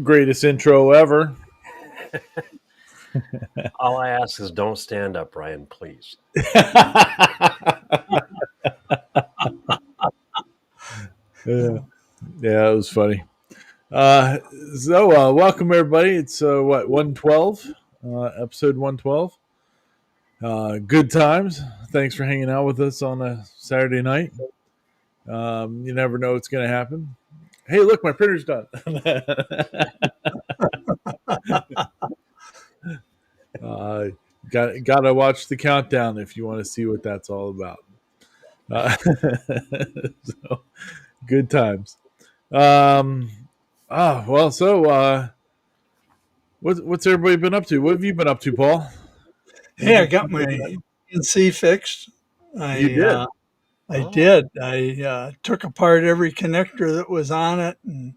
Greatest intro ever. All I ask is don't stand up, Ryan, please. Yeah, yeah, it was funny. Uh, welcome everybody. It's 112, episode 112. Good times. Thanks for hanging out with us on a Saturday night. You never know what's going to happen. Hey, look, my printer's done. uh, gotta watch the countdown if you want to see what that's all about. Uh, so, good times. Um, what's everybody been up to? What have you been up to, Paul? Hey, I Anything got my CNC fixed. you I did? uh, I Oh, did. I took apart every connector that was on it and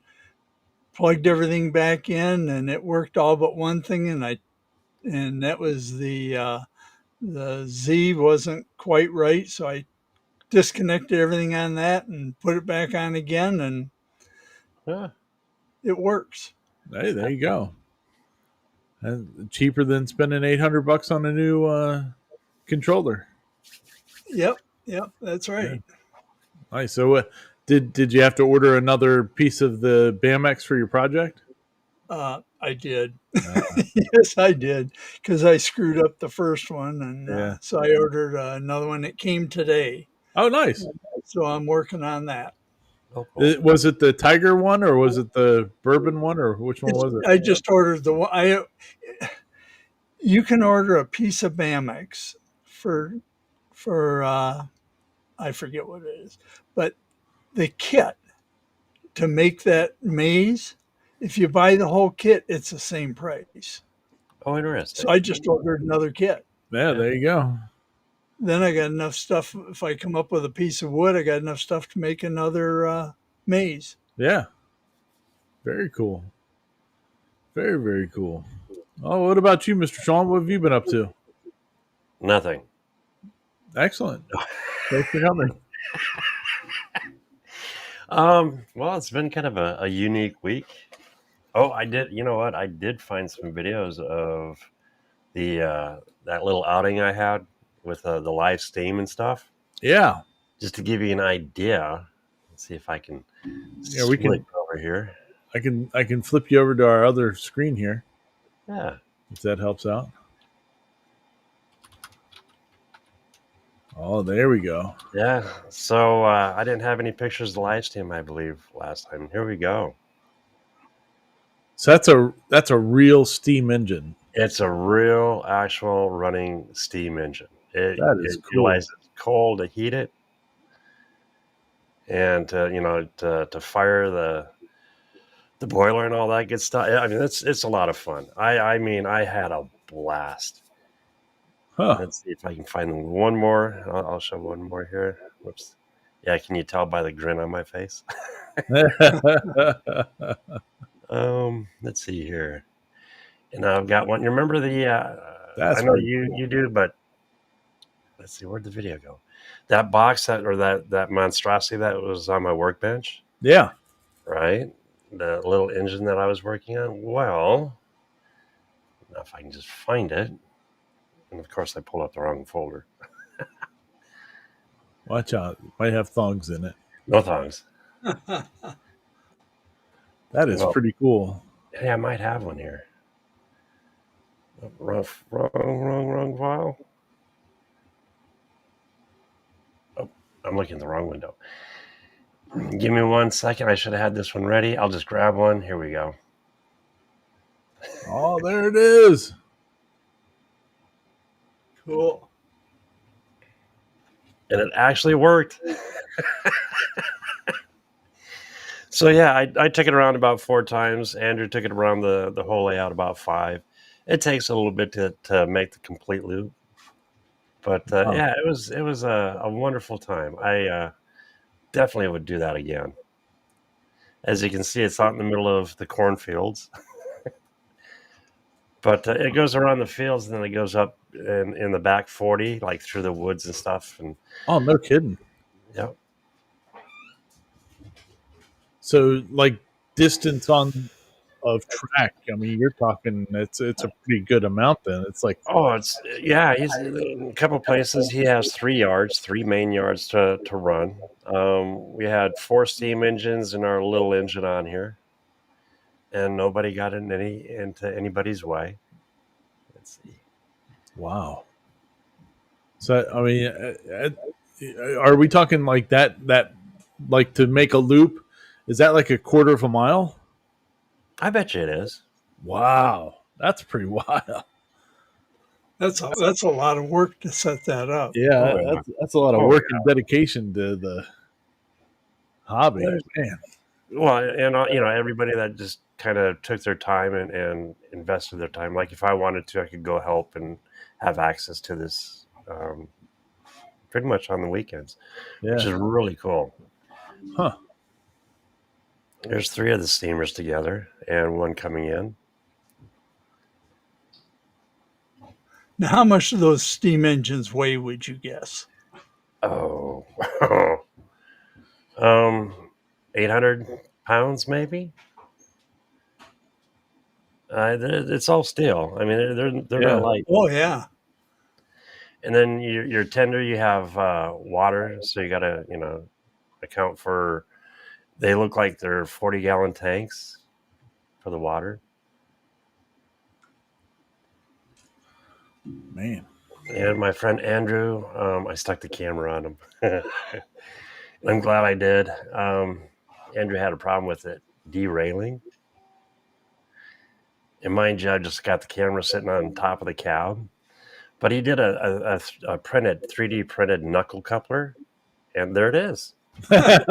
plugged everything back in, and it worked all but one thing. And that was the Z wasn't quite right, so I disconnected everything on that and put it back on again, and yeah. it works. Hey, there you go. Cheaper than spending $800 on a new controller. Yep, yep, that's Yeah. right. Nice. So, did you have to order another piece of the BAMX for your project? I did. Uh, Yes, I did, because I screwed up the first one, and yeah. so I ordered another one that came today. Oh, nice. So I'm working on that. Oh, cool. Was it the Tiger one, or was it the Bourbon one, or which one was it? I just ordered the one. You can order a piece of Bamex for I forget what it is, but the kit to make that maze, if you buy the whole kit, it's the same price. Oh, So interesting. I just ordered another kit. Yeah, Yeah. there you go. Then I got enough stuff. If I come up with a piece of wood, I got enough stuff to make another maze. Yeah, very cool. Very, very cool. Oh, what about you, Mr. Sean? What have you been up to? Nothing. Excellent. Thanks for coming. Well, it's been kind of a unique week. Oh, I did. You know what? I did find some videos of the that little outing I had with the live Steam and stuff, Yeah, just to give you an idea. Let's see if I can yeah, we switch can. over here. I can flip you over to our other screen here Yeah. if that helps out. Oh, there we go. Yeah. So I didn't have any pictures of the live stream, I believe, last time. Here we go. So that's a real steam engine. It's a real, actual running steam engine. That is It cool. utilizes coal to heat it, and to fire the boiler and all that good stuff. I mean, it's a lot of fun. I mean, I had a blast. Huh. Let's see if I can find one more. I'll show one more here. Whoops. Yeah, can you tell by the grin on my face? Let's see here. And I've got one. You remember the? That's I know pretty you do, but let's see, where'd the video go? That box that monstrosity that was on my workbench, yeah. right? The little engine that I was working on. Well, now if I can just find it, and of course I pulled up the wrong folder. Watch out. Might have thongs in it. No thongs. That is Well, pretty cool. hey, I might have one here. Wrong file. Oh, I'm looking at the wrong window. Give me 1 second. I should have had this one ready. I'll just grab one. Here we go. Oh, there it is. Cool. And it actually worked. So yeah, I took it around about 4 times. Andrew took it around the whole layout about 5. It takes a little bit to make the complete loop, but yeah, it was a wonderful time. I definitely would do that again. As you can see, it's out in the middle of the cornfields, but it goes around the fields and then it goes up in the back 40, like through the woods and stuff. And Oh, no kidding. yeah, So, like, distance on of track. I mean, you're talking it's a pretty good amount. Then it's like He's in a couple places. He has 3 yards, 3 main yards to run. We had 4 steam engines and our little engine on here, and nobody got into anybody's way. Let's see. wow. So I mean, are we talking like that? Like to make a loop? Is that like a quarter of a mile? I bet you it is. Wow, that's pretty wild. That's a lot of work to set that up. Yeah, Oh yeah. that's a lot of Oh work and dedication to the hobby, There's, man. well, and everybody that just kind of took their time and invested their time. Like if I wanted to, I could go help and have access to this pretty much on the weekends, which is Yeah, really cool. huh? There's 3 of the steamers together and 1 coming in. Now, how much do those steam engines weigh, would you guess? Oh, 800 pounds maybe. It's all steel. I mean, they're Yeah. not light. Oh, yeah. And then your tender, you have water, so you got to account for. They look like they're 40-gallon tanks for the water. Man. And my friend Andrew, I stuck the camera on him. I'm glad I did. Andrew had a problem with it derailing. And mind you, I just got the camera sitting on top of the cab. But he did a 3D printed knuckle coupler, and there it is. But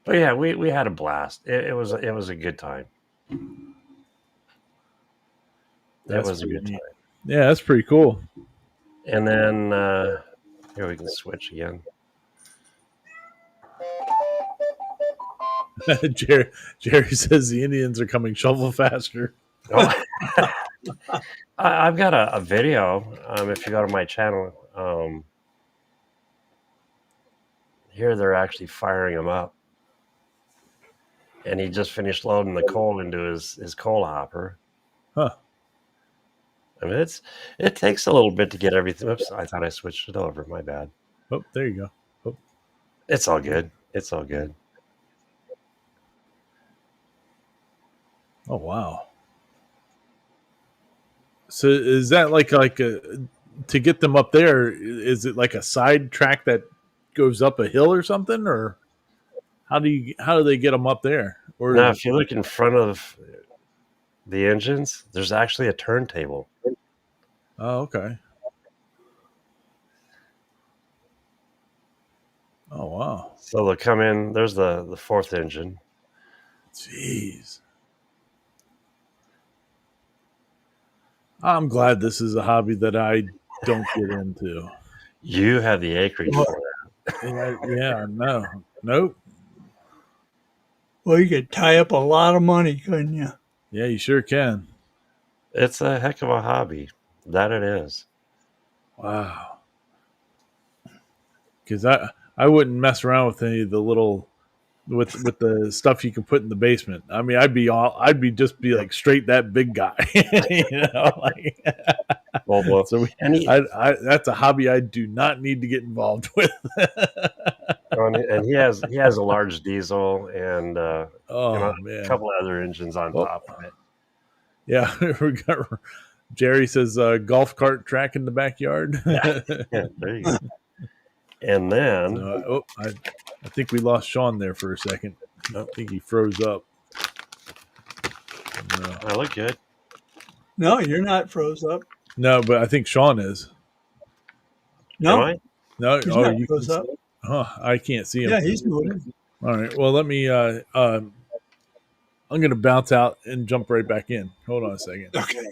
yeah, we had a blast. It was a good time. That was a good time. Yeah, that's pretty cool. And then here we can switch again. Jerry says the Indians are coming shovel faster. Oh. I've got a video. If you go to my channel, here they're actually firing them up. And he just finished loading the coal into his coal hopper. Huh. I mean, it takes a little bit to get everything. Oops, I thought I switched it over. My bad. Oh, there you go. Oh. It's all good. It's all good. Oh, wow. So is that like a to get them up there? Is it like a side track that goes up a hill or something, or how do they get them up there? Or Now, if you look in front of the engines, there's actually a turntable. oh, okay. Oh, wow. So they'll come in. There's the 4th engine. Jeez. I'm glad this is a hobby that I don't get into. You have the acreage for Yeah, no. Nope. Well, you could tie up a lot of money, couldn't you? Yeah, you sure can. it. It's a heck of a hobby. That it is. Wow. Because I wouldn't mess around with any of the little with the stuff you can put in the basement. I mean, I'd be like straight that big guy, like. Well, So and that's a hobby I do not need to get involved with. he has a large diesel and Oh a man. couple of other engines on top of it. Yeah, we got Jerry says golf cart track in the backyard. Yeah, there you go. And then I think we lost Sean there for a second. I think he froze up. I look good. No, you're not froze up. No, but I think Sean is. No, Am I? No, he's oh, not you froze up. I can't see him. Yeah, he's moving. All right. Well, let me. I'm going to bounce out and jump right back in. Hold on a second, Okay.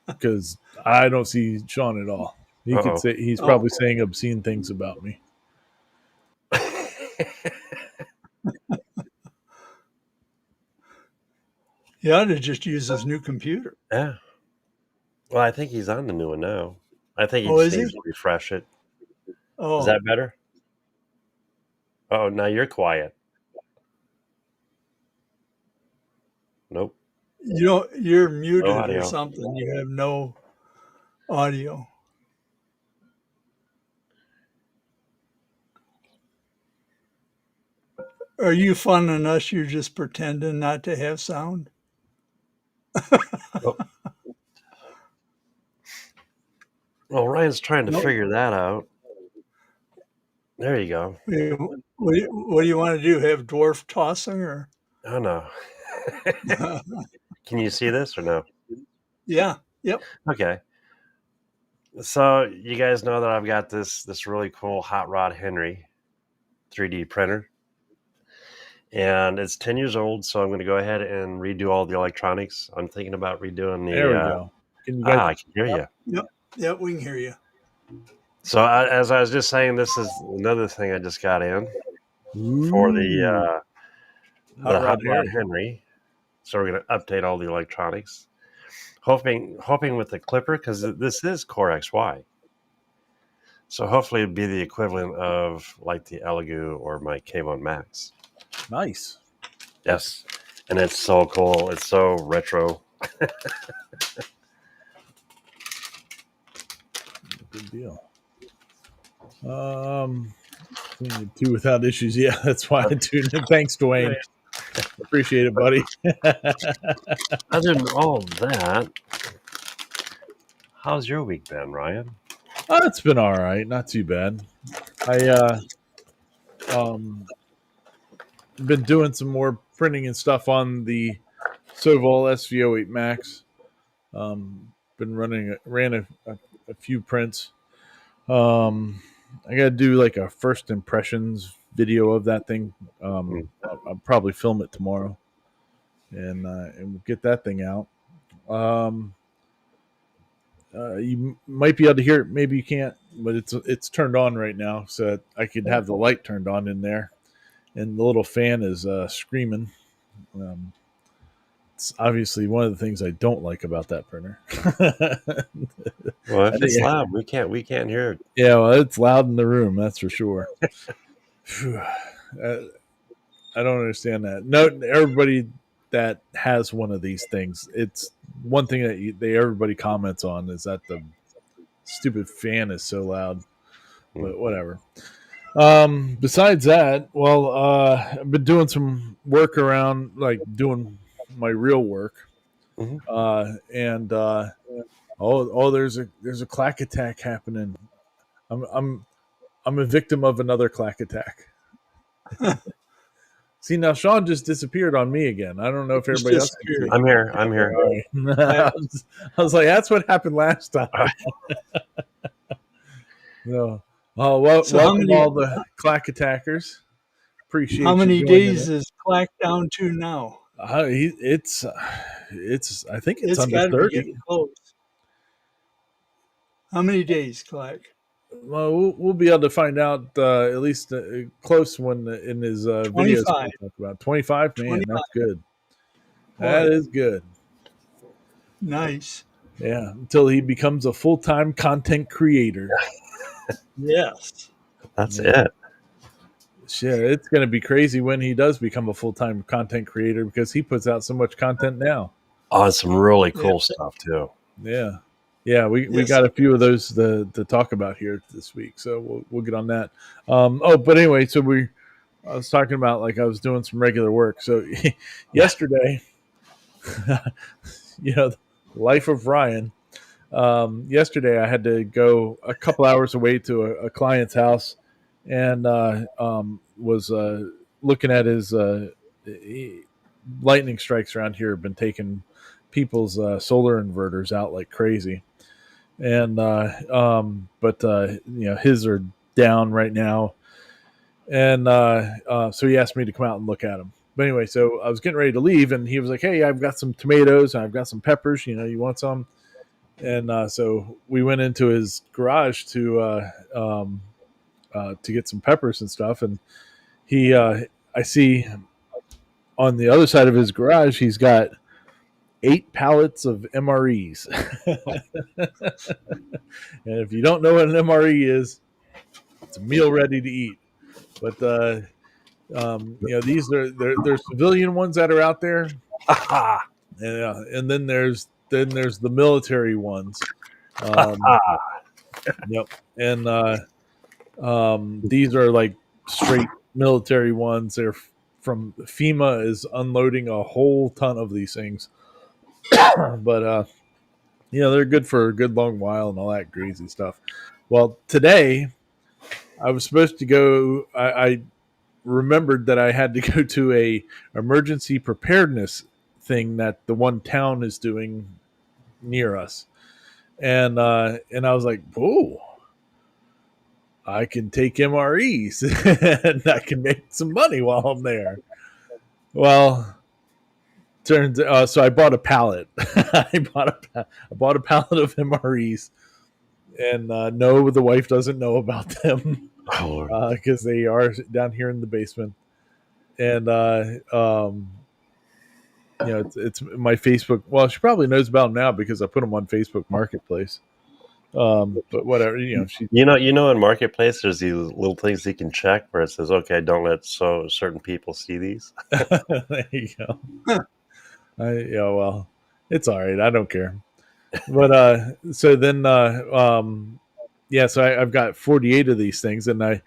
because I don't see Sean at all. He could say he's probably saying obscene things about me. He ought to just use his new computer. Yeah. Well, I think he's on the new one now. I think he Oh, just is needs he? to refresh it. Oh, Is that better? Oh, now you're quiet. Nope. You're No muted or audio. something. You have no audio. Are you funning us? You're just pretending not to have sound? Oh. Well, Ryan's trying to No. figure that out. There you go. What do you want to do? Have dwarf tossing or? Oh no. Can you see this or no? Yeah. Yep. Okay. So you guys know that I've got this really cool Hot Rod Henry 3D printer, and it's 10 years old. So I'm going to go ahead and redo all the electronics. I'm thinking about redoing the. There we go. Can you guys? I can hear you. Yep. Yep. We can hear you. So as I was just saying, this is another thing I just got in for the Hot Rod Henry. So we're going to update all the electronics, hoping with the clipper, because this is Core XY. So hopefully it'd be the equivalent of like the Elegoo or my K1 Max. Nice. Yes, and it's so cool. It's so retro. Good deal. Two without issues. Yeah, that's why I tuned in. Thanks, Dwayne. Appreciate it, buddy. Other than all that, how's your week been, Ryan? It's been all right, not too bad. I been doing some more printing and stuff on the Soval SV08 Max. Ran a few prints. I got to do like a first impressions video of that thing. I'll probably film it tomorrow, and we'll get that thing out. You might be able to hear it, maybe you can't, but it's turned on right now, so I could have the light turned on in there, and the little fan is screaming. It's obviously one of the things I don't like about that printer. Well, if it's loud, we can't hear it. Yeah, well, it's loud in the room, that's for sure. I don't understand that. No, everybody that has one of these things, it's one thing that everybody comments on is that the stupid fan is so loud. But whatever. Besides that, well, I've been doing some work around, like doing my real work, and there's a clack attack happening. I'm a victim of another clack attack. See, now Sean just disappeared on me again. I don't know if everybody else can see. I'm here. I was like, that's what happened last time. No. Welcome all the clack attackers. Appreciate. How many days is clack down to now? It's. I think it's under 30. Close. How many days, clack? Well, we'll be able to find out at least close when in his videos. Talk about 25. Man, 25. That's good. That is good. Nice. Yeah, until he becomes a full-time content creator. Yes. That's it. Shit, it's going to be crazy when he does become a full-time content creator because he puts out so much content now. Oh, it's some really cool stuff too. Yeah. Yeah, we got a few of those to talk about here this week, so we'll get on that. But anyway, so I was talking about like I was doing some regular work. So yesterday, life of Ryan. Yesterday, I had to go a couple hours away to a client's house, and was looking at his lightning strikes around here. Have been taking people's solar inverters out like crazy. And his are down right now, and so he asked me to come out and look at them. But anyway, so I was getting ready to leave, and he was like, "Hey, I've got some tomatoes, and I've got some peppers. You want some?" And so we went into his garage to get some peppers and stuff. And I see on the other side of his garage, he's got 8 pallets of MREs. And if you don't know what an MRE is, it's a meal ready to eat. But these are they're civilian ones that are out there. And then there's the military ones. Yep. And these are like straight military ones. They're from FEMA is unloading a whole ton of these things. But they're good for a good long while and all that crazy stuff. Well, today I was supposed to go. I remembered that I had to go to a emergency preparedness thing that the one town is doing near us, and I was like, oh, I can take MREs and I can make some money while I'm there. Well, so I bought a pallet. I bought a pallet of MREs, and no, the wife doesn't know about them because they are down here in the basement. And it's my Facebook. Well, she probably knows about them now because I put them on Facebook Marketplace. But whatever, she. In Marketplace, there's these little things you can check where it says, "Okay, don't let certain people see these." There you go. Well, it's all right. I don't care. But so then, so I've got 48 of these things, and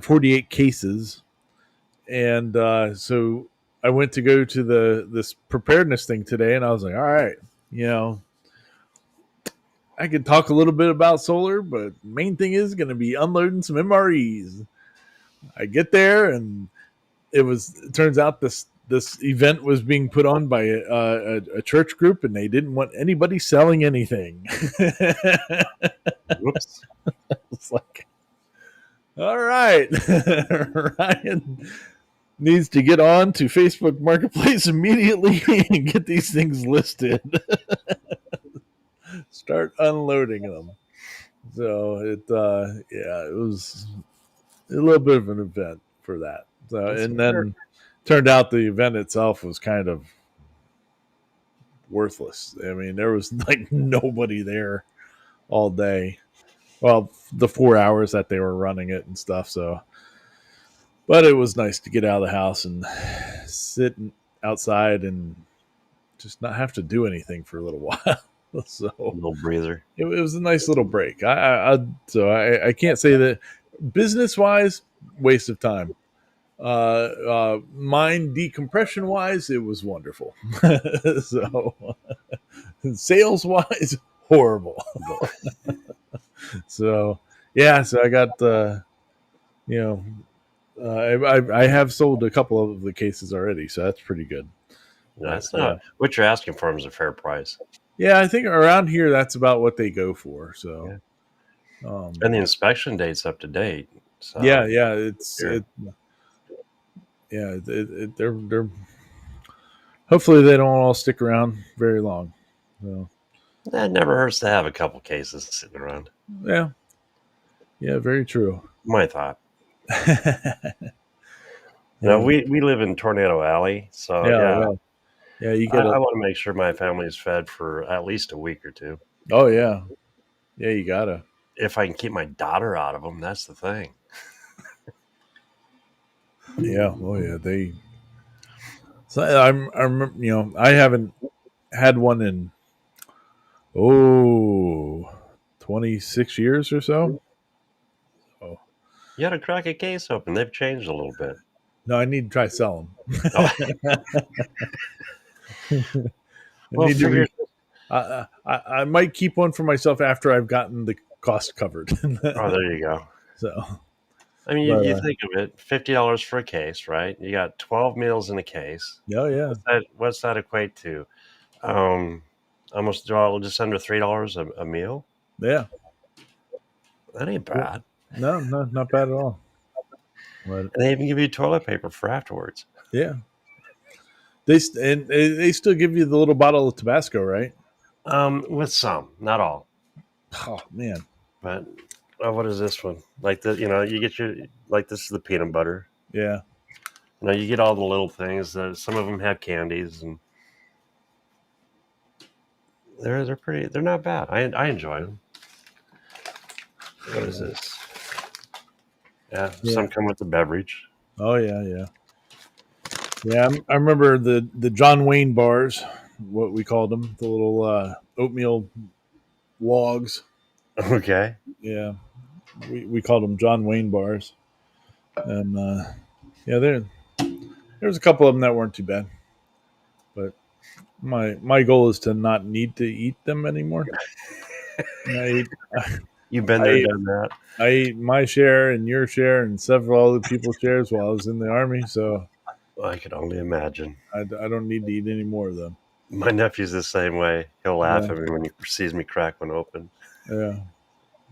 48 cases, and so I went to go to this preparedness thing today, and I was like, all right, I could talk a little bit about solar, but main thing is going to be unloading some MREs. I get there, and it turns out this event was being put on by a church group, and they didn't want anybody selling anything. Whoops. It's like, all right, Ryan needs to get on to Facebook Marketplace immediately and get these things listed. Start unloading them. So it was a little bit of an event for that. So and then turned out the event itself was kind of worthless. I mean, there was like nobody there all day. Well, the 4 hours that they were running it and stuff. So, but it was nice to get out of the house and sit outside and just not have to do anything for a little while. So, a little breather. It was a nice little break. I can't say that business wise, waste of time. Mind decompression wise, it was wonderful. So, sales wise, horrible. So, so I got I have sold a couple of the cases already, so that's pretty good. That's not what you're asking for is a fair price. Yeah, I think around here that's about what they go for. So, and the inspection date's up to date. So they're hopefully they don't all stick around very long. So that never hurts to have a couple cases sitting around. Yeah, very true. My thought. We live in Tornado Alley, so you get. I want to make sure my family is fed for at least a week or two. Oh yeah, you gotta. If I can keep my daughter out of them, that's the thing. Yeah, they. So I remember, I haven't had one in 26 years or so. Oh, you had to crack a case open. They've changed a little bit. No, I need to try selling. I might keep one for myself after I've gotten the cost covered. There you go. So, I mean, you think of it, $50 for a case, right? You got 12 meals in a case. Oh yeah. What's that equate to? Almost just under $3 a meal. Yeah, that ain't bad. No, not bad at all. And they even give you toilet paper for afterwards. Yeah. They still give you the little bottle of Tabasco, right? With some, not all. Oh man! But what is this one? Like you get this is the peanut butter. Yeah. You get all the little things. Some of them have candies, and they're pretty. They're not bad. I enjoy them. What is this? Yeah, some come with the beverage. Oh yeah. Yeah, I remember the John Wayne bars, what we called them, the little oatmeal logs. Okay. Yeah, we called them John Wayne bars, and yeah, there was a couple of them that weren't too bad, but my goal is to not need to eat them anymore. I ate, You've been I there, ate, done that. I ate my share and your share and several other people's shares while I was in the army, so I could only imagine. I don't need to eat any more of them. My nephew's the same way. He'll laugh Yeah, at me when he sees me crack one open. yeah.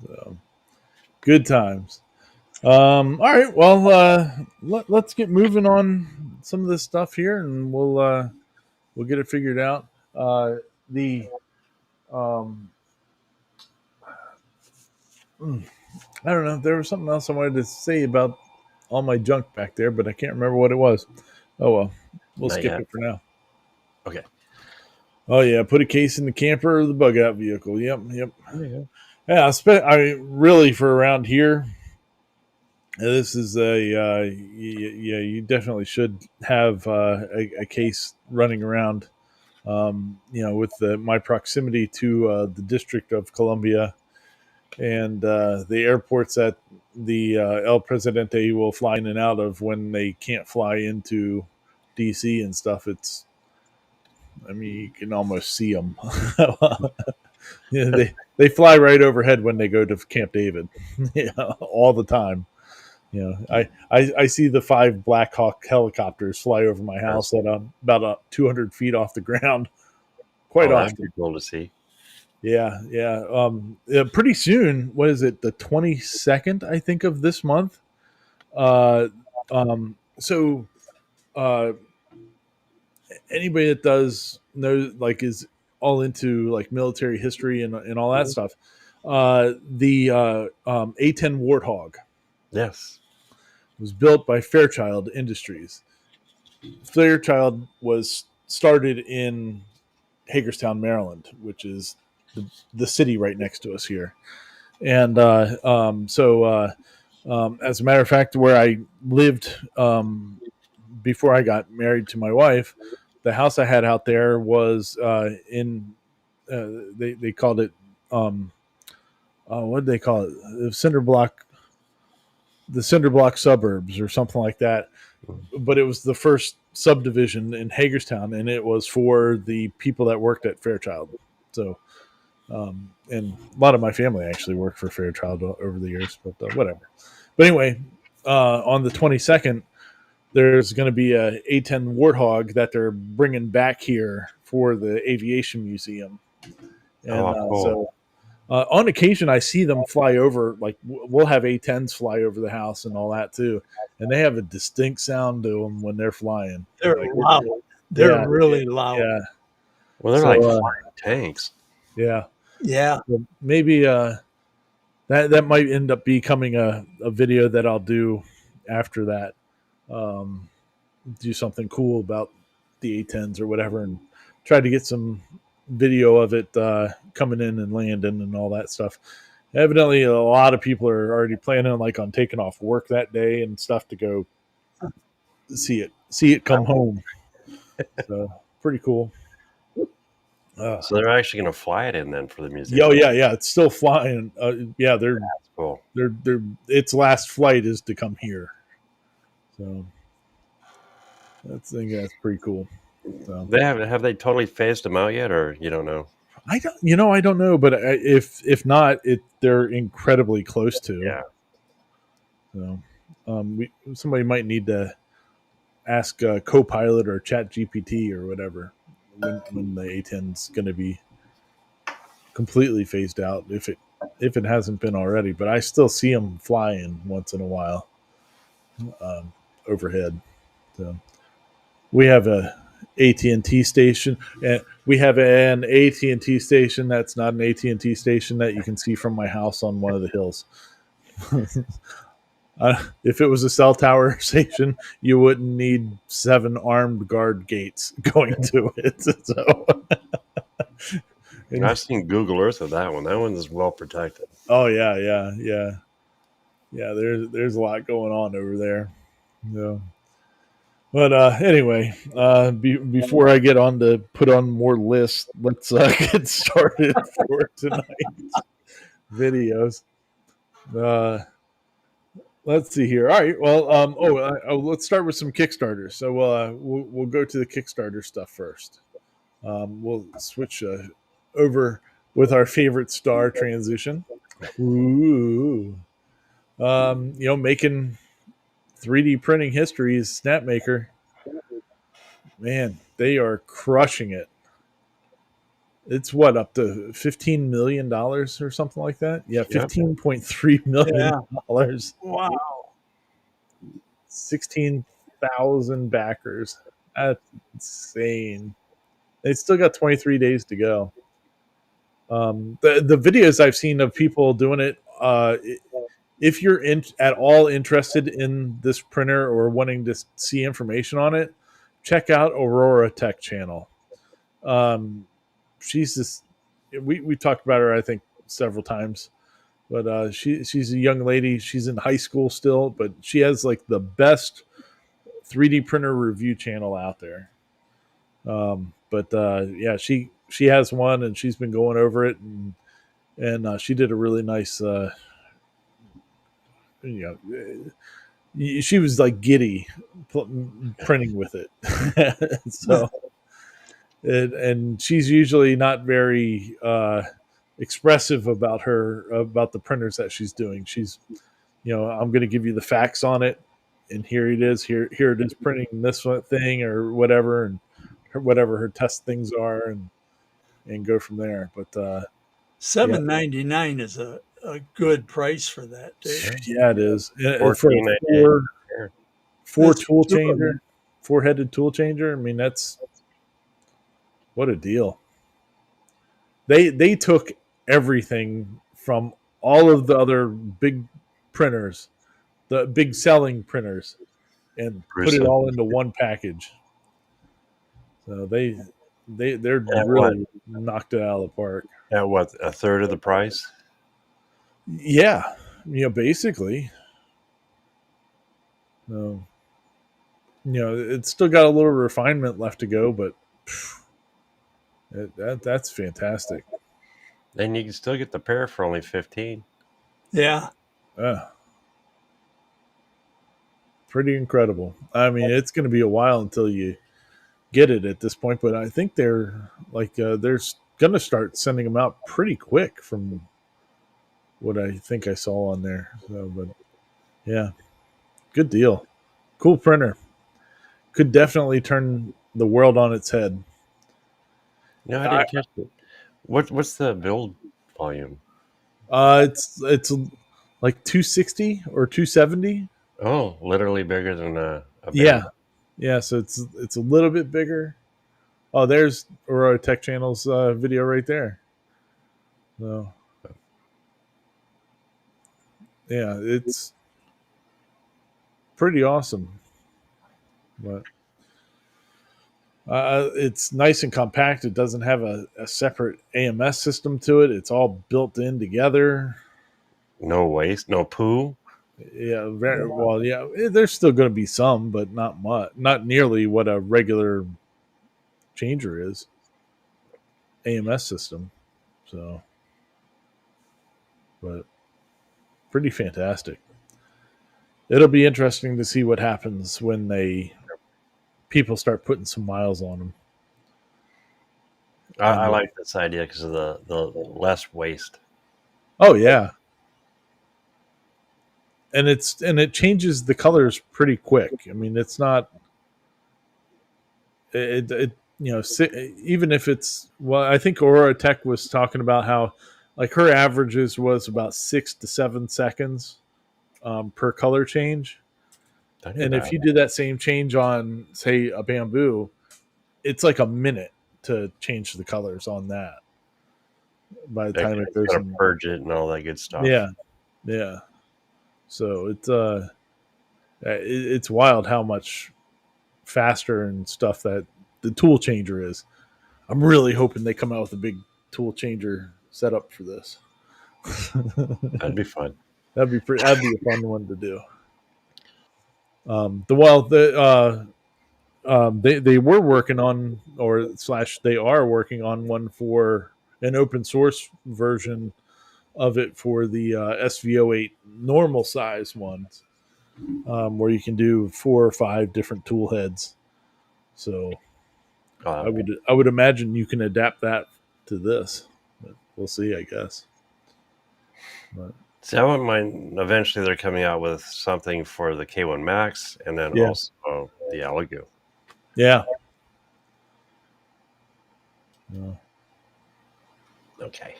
So, good times. All right. Well, let's get moving on some of this stuff here, and we'll get it figured out. The um, I don't know. There was something else I wanted to say about all my junk back there, but I can't remember what it was. Oh well, we'll Not skip yet. it for now. Okay. Oh yeah, put a case in the camper or the bug out vehicle. Yep, yep. There you go. Yeah, I really for around here. This is yeah. You definitely should have a case running around. With my proximity to the District of Columbia and the airports that the El Presidente will fly in and out of when they can't fly into DC and stuff. I mean, you can almost see them. Yeah, they fly right overhead when they go to Camp David, yeah, all the time. I see the 5 Black Hawk helicopters fly over my That's, house at about 200 feet off the ground quite that'd be often. cool to see. Yeah, yeah. Pretty soon, what is it? The 22nd, I think, of this month. Uh, so uh, anybody that does know, like, is all into like military history and all that Mhm. stuff. The A-10 Warthog Yes. was built by Fairchild Industries. Fairchild was started in Hagerstown, Maryland, which is the city right next to us here. And as a matter of fact, where I lived before I got married to my wife, the house I had out there was in they called it what did they call it, the cinder block suburbs or something like that. Mhm. But it was the first subdivision in Hagerstown, and it was for the people that worked at Fairchild. So and a lot of my family actually worked for Fairchild over the years, but whatever. But anyway, on the 22nd, there's going to be a A-10 Warthog that they're bringing back here for the Aviation Museum, and Oh, cool. on occasion I see them fly over. Like we'll have A-10s fly over the house and all that too, and they have a distinct sound to them when they're flying. They're Like loud. They're yeah, really loud. yeah. Well, they're like So flying tanks. yeah, Yeah. so maybe that might end up becoming a video that I'll do after that. Um, do something cool about the A-10s or whatever, and try to get some video of it coming in and landing and all that stuff. Evidently, a lot of people are already planning like on taking off work that day and stuff to go see it come home. So pretty cool. So they're actually going to fly it in then for the museum. Oh yeah, it's still flying. Yeah, That's cool. they're its last flight is to come here. So I think that's pretty cool. So They have they totally phased them out yet, or you don't know? I don't know, but if not, they're incredibly close to. Yeah. So, somebody might need to ask Copilot or Chat GPT or whatever when the A-10's going to be completely phased out if it hasn't been already. But I still see them flying once in a while overhead. So we have a AT&T station, and we have an AT&T station that's not an AT&T station that you can see from my house on one of the hills. If it was a cell tower station, you wouldn't need 7 armed guard gates going to it. So, I've seen Google Earth of that one. That one is well protected. oh yeah. There's a lot going on over there. So, But anyway, before I get on to put on more lists, let's get started for tonight's videos. Let's see here. All right. Well, let's start with some Kickstarters. So we'll go to the Kickstarter stuff first. We'll switch over with our favorite star transition. Ooh. Making 3D printing history is Snapmaker. Man, they are crushing it. It's what, up to $15 million or something like that? Yeah, $15.3 million. Wow. 16,000 backers. That's insane. They still got 23 days to go. The videos I've seen of people doing it, if you're at all interested in this printer or wanting to see information on it, check out Aurora Tech channel. She's this. We talked about her, I think, several times, but she's a young lady. She's in high school still, but she has like the best 3D printer review channel out there. Yeah, she has one, and she's been going over it, and she did a really nice. She was like giddy printing with it. So, and she's usually not very expressive about the printers that she's doing. She's, I'm going to give you the facts on it, and here it is. Here it is printing this thing or whatever, and whatever her test things are, and go from there. But $7.99 is a good price for that, Dave. Yeah, it is. For $14.98. four tool changer, 4-headed tool changer. I mean, that's what a deal. They took everything from all of the other big printers, the big selling printers, and put it all into one package. So they're really knocked it out of the park. At what, a third of the price? Yeah, basically. So, it's still got a little refinement left to go, but that's fantastic. And you can still get the pair for only $15. Yeah. Pretty incredible. I mean, it's going to be a while until you get it at this point, but I think they're going to start sending them out pretty quick from what I think I saw on there. So, but yeah, good deal. Cool printer. Could definitely turn the world on its head. No, I didn't catch it. What's the build volume? It's like 260 or 270. Oh, literally bigger than a yeah. So it's a little bit bigger. Oh, there's Aurora Tech Channel's video right there. So, yeah, it's pretty awesome. But it's nice and compact. It doesn't have a separate AMS system to it. It's all built in together. No waste, no poo. Yeah, very well. Yeah, there's still going to be some, but not much. Not nearly what a regular changer is. AMS system. So, but pretty fantastic. It'll be interesting to see what happens when people start putting some miles on them. I like this idea because of the less waste. Oh yeah, and it changes the colors pretty quick. I mean, it's not it even if it's, well, I think Aurora Tech was talking about how like her averages was about 6 to 7 seconds per color change. And if you do that same change on, say, a bamboo, it's like a minute to change the colors on that. By the time it goes to purge it and all that good stuff. Yeah. So it's wild how much faster and stuff that the tool changer is. I'm really hoping they come out with a big tool changer setup for this. That'd be fun. That'd be a fun one to do. they were working on, or slash they are working on one for an open source version of it for the SVO8 normal size ones, where you can do 4 or 5 different tool heads. So I would imagine you can adapt that to this. But we'll see, I guess. But See, I wouldn't mind. Eventually, they're coming out with something for the K1 Max, and then yeah, also the Aligo. yeah, Okay.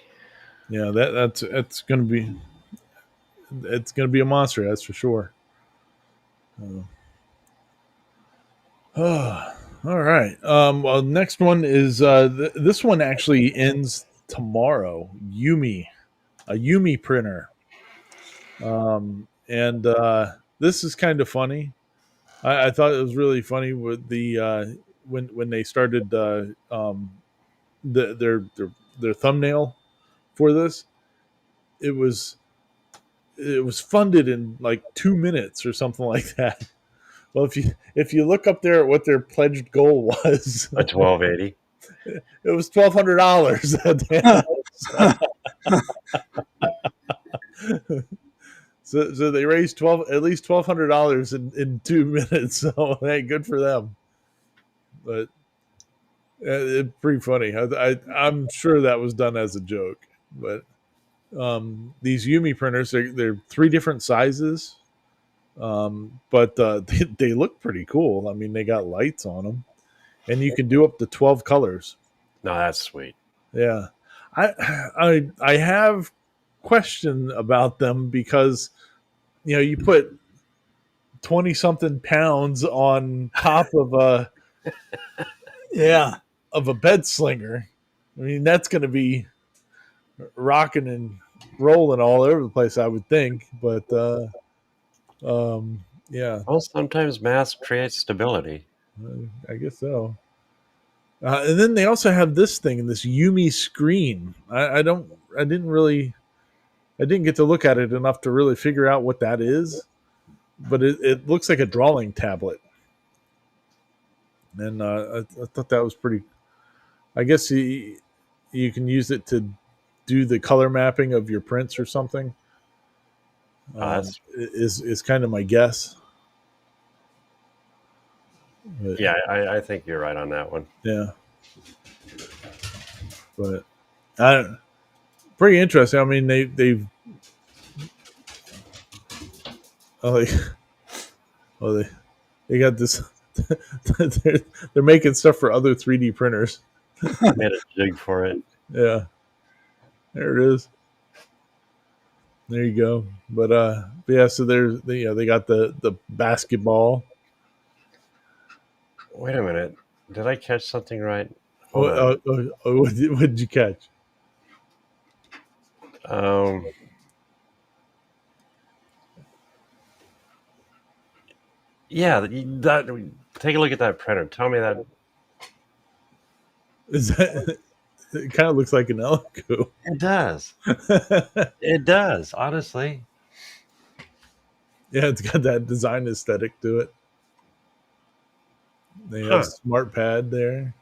yeah. That's gonna be a monster. That's for sure. All right. Well, next one is this one actually ends tomorrow. A Yumi printer. And this is kind of funny. I thought it was really funny with the when they started the, their thumbnail for this. It was funded in like 2 minutes or something like that. Well, if you look up there at what their pledged goal was, A 1280. it was $1,200. So they raised at least $1,200 in 2 minutes. So hey, good for them. But it's pretty funny. I'm sure that was done as a joke. But these Yumi printers, they're 3 different sizes, but they look pretty cool. I mean, they got lights on them, and you can do up to 12 colors. No, that's sweet. Yeah, I have question about them because you put 20 something pounds on top of a Yeah. bed slinger. I mean, that's going to be rocking and rolling all over the place, I would think. But yeah, Well, sometimes mass creates stability. I guess so. And then they also have this thing, this Yumi screen. I didn't get to look at it enough to really figure out what that is, but it looks like a drawing tablet. And I thought that was pretty. I guess you can use it to do the color mapping of your prints or something. Is kind of my guess. But, Yeah, I think you're right on that one. yeah, but pretty interesting. I mean, they've oh, they got this. they're making stuff for other 3D printers. Made a jig for it. Yeah, there it is. There you go. But yeah. So they got the basketball. Wait a minute. Did I catch something right? Hold on. What did you catch? Yeah, that. Take a look at that printer. Tell me that. Is that? It kind of looks like an Elko. It does. It does. Honestly. Yeah, it's got that design aesthetic to it. They have a smart pad there.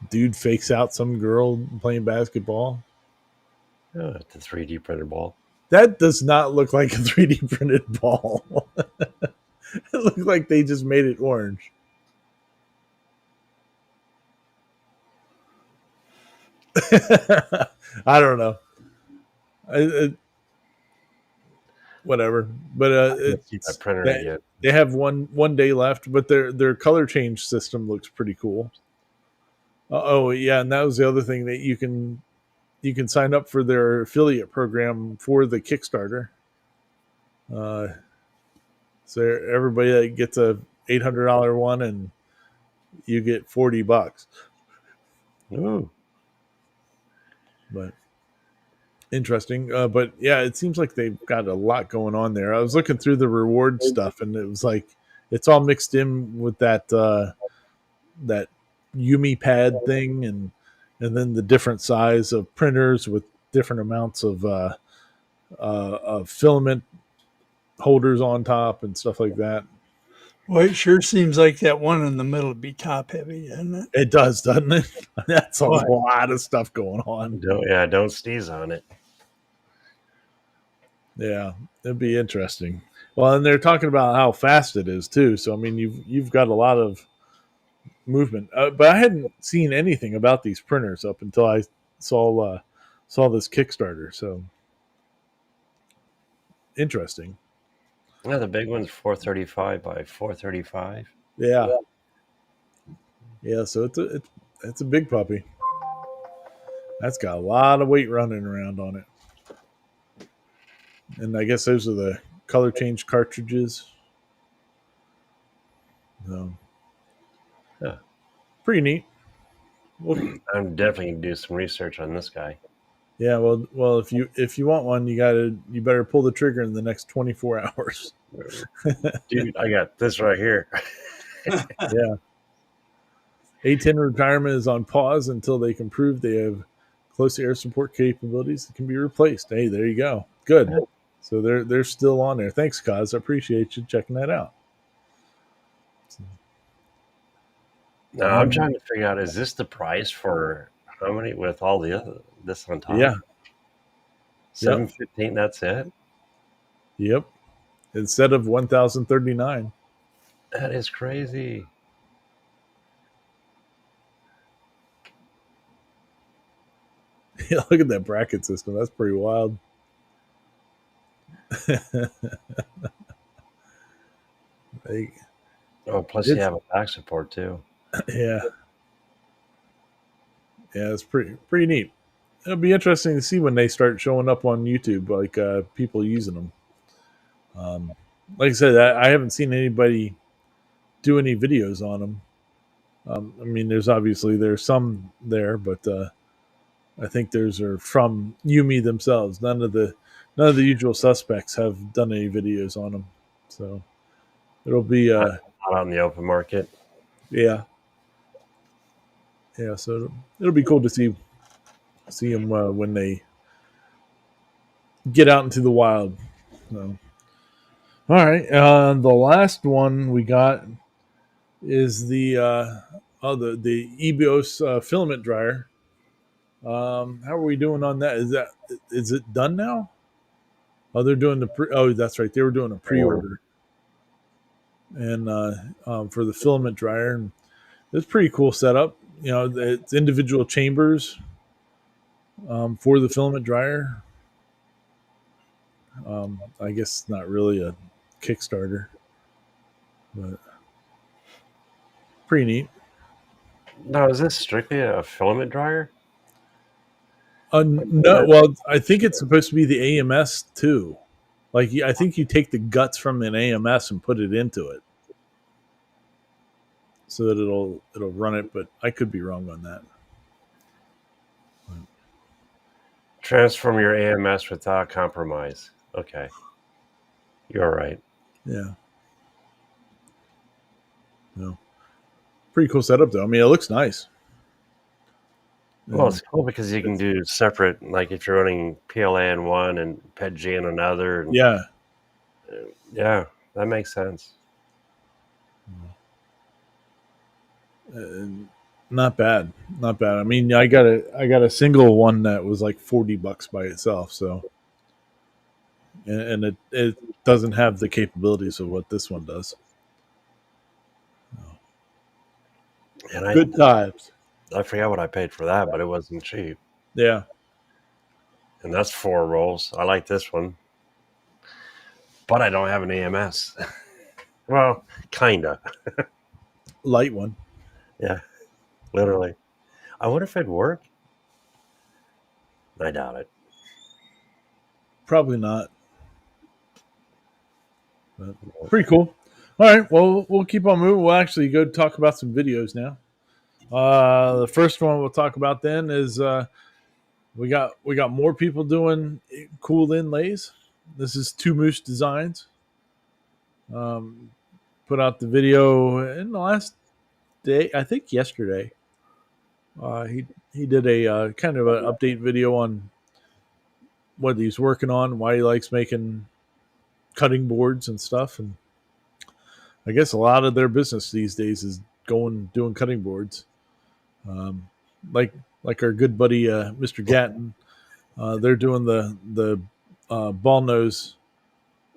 Dude fakes out some girl playing basketball. Oh, it's a 3D printed ball. That does not look like a 3D printed ball. It looks like they just made it orange. I don't know. Whatever, but That printer again. They have one day left, but their color change system looks pretty cool. Oh yeah, and that was the other thing that you can sign up for their affiliate program for the Kickstarter. So everybody that gets a $800 one, and you get $40. Ooh. But interesting. But yeah, it seems like they've got a lot going on there. I was looking through the reward stuff, and it was like it's all mixed in with that that Yumi pad thing, and then the different size of printers with different amounts of filament holders on top and stuff like that. Well, it sure seems like that one in the middle would be top heavy, doesn't it? It does, doesn't it? That's a Boy, lot of stuff going on. Don't sneeze on it. Yeah, it'd be interesting. Well, and they're talking about how fast it is too. So I mean, you've got a lot of movement. But I hadn't seen anything about these printers up until I saw this Kickstarter. So interesting. Yeah, the big one's 435 by 435. Yeah, yeah. So it's a big puppy. That's got a lot of weight running around on it. And I guess those are the color change cartridges. So Yeah. pretty neat. Well, I'm definitely gonna do some research on this guy. yeah. Well, if you want one, you better pull the trigger in the next 24 hours. Dude, I got this right here. Yeah. A10 retirement is on pause until they can prove they have close air support capabilities that can be replaced. Hey, there you go. Good. So they're still on there. Thanks, Kaz. I appreciate you checking that out. Now I'm trying to figure out, is this the price for how many with all the other this on top? Yeah. 715, that's it? Yep. Instead of 1,039. That is crazy. Yeah, look at that bracket system. That's pretty wild. They, Oh, plus you have a back support too. yeah. Yeah, it's pretty neat. It'll be interesting to see when they start showing up on YouTube, like people using them. Like I said, I haven't seen anybody do any videos on them. I mean, there's some there, but I think those are from Yumi themselves. None of the usual suspects have done any videos on them. So it'll be Not out in the open market. yeah. So it'll be cool to see them when they get out into the wild. So, all right, the last one we got is the EBOS filament dryer. How are we doing on that? Is it done now? Oh, they're doing that's right. They were doing a pre-order, and for the filament dryer, and it's pretty cool setup. You know, it's individual chambers for the filament dryer. I guess it's not really a Kickstarter, but pretty neat. Now, is this strictly a filament dryer? No, well, I think it's supposed to be the AMS too. Like, I think you take the guts from an AMS and put it into it, so that it'll run it. But I could be wrong on that. Transform your AMS without compromise. Okay. You're right. Yeah. No. Pretty cool setup though. I mean, it looks nice. Well, it's cool because you can do separate, like if you're running PLA in one and PETG in another. And, yeah. Yeah, that makes sense. Not bad. Not bad. I mean, I got a single one that was like $40 by itself. So, and it doesn't have the capabilities of what this one does. And Good times. I forgot what I paid for that, but it wasn't cheap. Yeah. And that's 4 rolls. I like this one. But I don't have an AMS. Well, kinda. Light one. Yeah, literally. I wonder if it'd work. I doubt it. Probably not. But pretty cool. All right. Well, we'll keep on moving. We'll actually go talk about some videos now. The first one we'll talk about then is we got more people doing cool inlays. This is Two Moose Designs. Put out the video in the last day, I think yesterday. He did a kind of an update video on what he's working on, why he likes making cutting boards and stuff, and I guess a lot of their business these days is doing cutting boards. Um, like like our good buddy Mr. Gatton, they're doing the ball nose,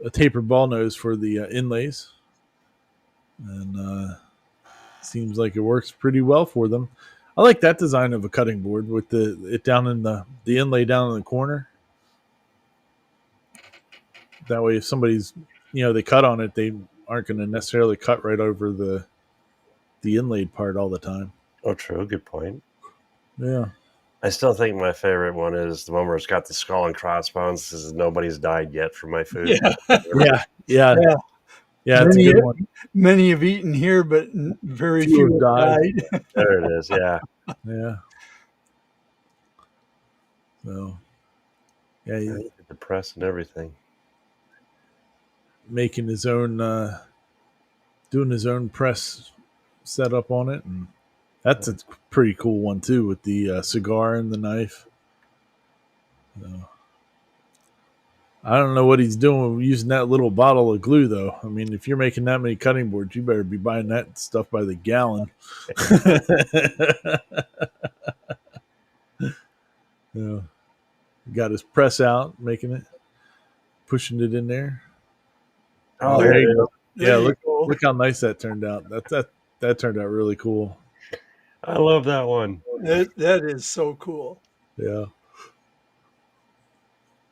a tapered ball nose for the inlays, and seems like it works pretty well for them. I like that design of a cutting board with it down in the inlay down in the corner. That way, if somebody's they cut on it, they aren't going to necessarily cut right over the inlaid part all the time. Oh, true. Good point. Yeah. I still think my favorite one is the one where it's got the skull and crossbones. This is nobody's died yet for my food. Yeah. Yeah. Yeah. Yeah. Yeah. It's a good one. Many have eaten here, but very few have died. There it is. Yeah. Yeah. So, yeah, he's The press and everything. making his own, doing his own press setup on it, and that's a pretty cool one too, with the cigar and the knife. So, I don't know what he's doing using that little bottle of glue, though. I mean, if you're making that many cutting boards, you better be buying that stuff by the gallon. Yeah. Got his press out, making it, pushing it in there. Oh, there there you it go. is. Yeah, look how nice that turned out. That turned out really cool. I love that one. That is so cool. Yeah.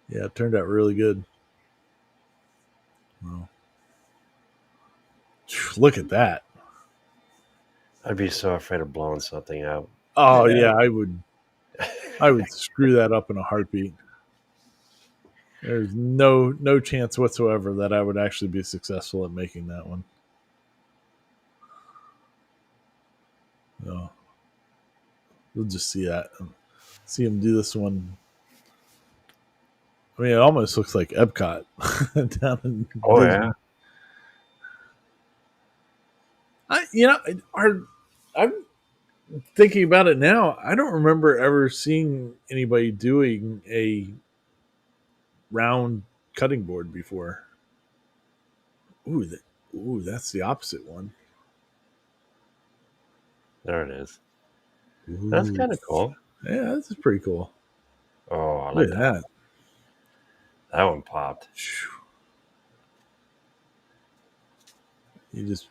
Yeah, it turned out really good. Well, look at that. I'd be so afraid of blowing something out. Oh yeah, I would screw that up in a heartbeat. There's no chance whatsoever that I would actually be successful at making that one. No. We'll just see that. See him do this one. I mean, it almost looks like Epcot down in Oh, Disney. yeah. I'm thinking about it now. I don't remember ever seeing anybody doing a round cutting board before. Ooh, that's the opposite one. There it is. Ooh. That's kind of cool. Yeah, this is pretty cool. Oh, I like Look at that. that. That one popped. He just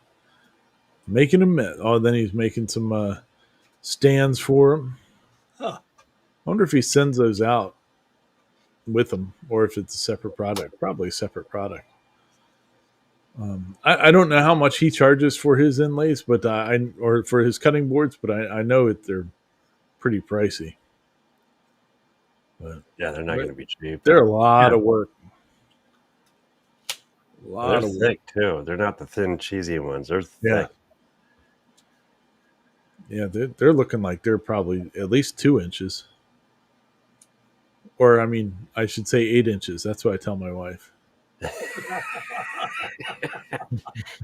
making them. Oh, then he's making some stands for him. Huh. I wonder if he sends those out with him, or if it's a separate product. Probably a separate product. I don't know how much he charges for his inlays, but or for his cutting boards, but I know they're pretty pricey. But Yeah, they're not going to be cheap. they're a lot of work. A lot They're of work. thick too. They're not the thin, cheesy ones. They're thick. Yeah, they're looking like they're probably at least 2 inches. Or, I mean, I should say 8 inches. That's what I tell my wife.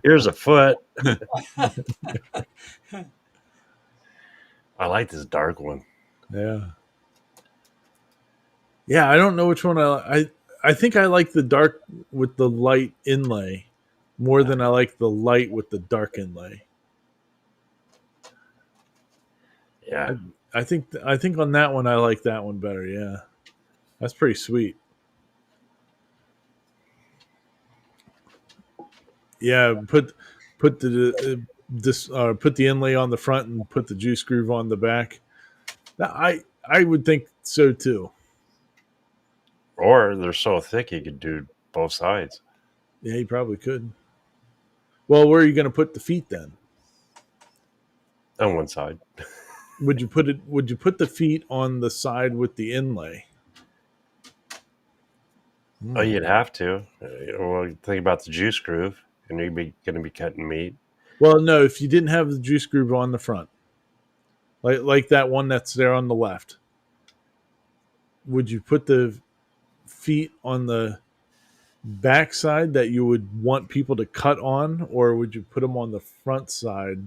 Here's a foot. I like this dark one. Yeah. Yeah, I don't know which one I think I like the dark with the light inlay more than I like the light with the dark inlay. Yeah. I think on that one I like that one better. Yeah. That's pretty sweet. Yeah, put the put the inlay on the front and put the juice groove on the back. I would think so too. Or they're so thick you could do both sides. Yeah, you probably could. Well, where are you going to put the feet then? On one side. Would you put the feet on the side with the inlay? Oh, you'd have to. Well, think about the juice groove, and you're going to be cutting meat. Well, no, if you didn't have the juice groove on the front, like that one that's there on the left, would you put the feet on the back side that you would want people to cut on, or would you put them on the front side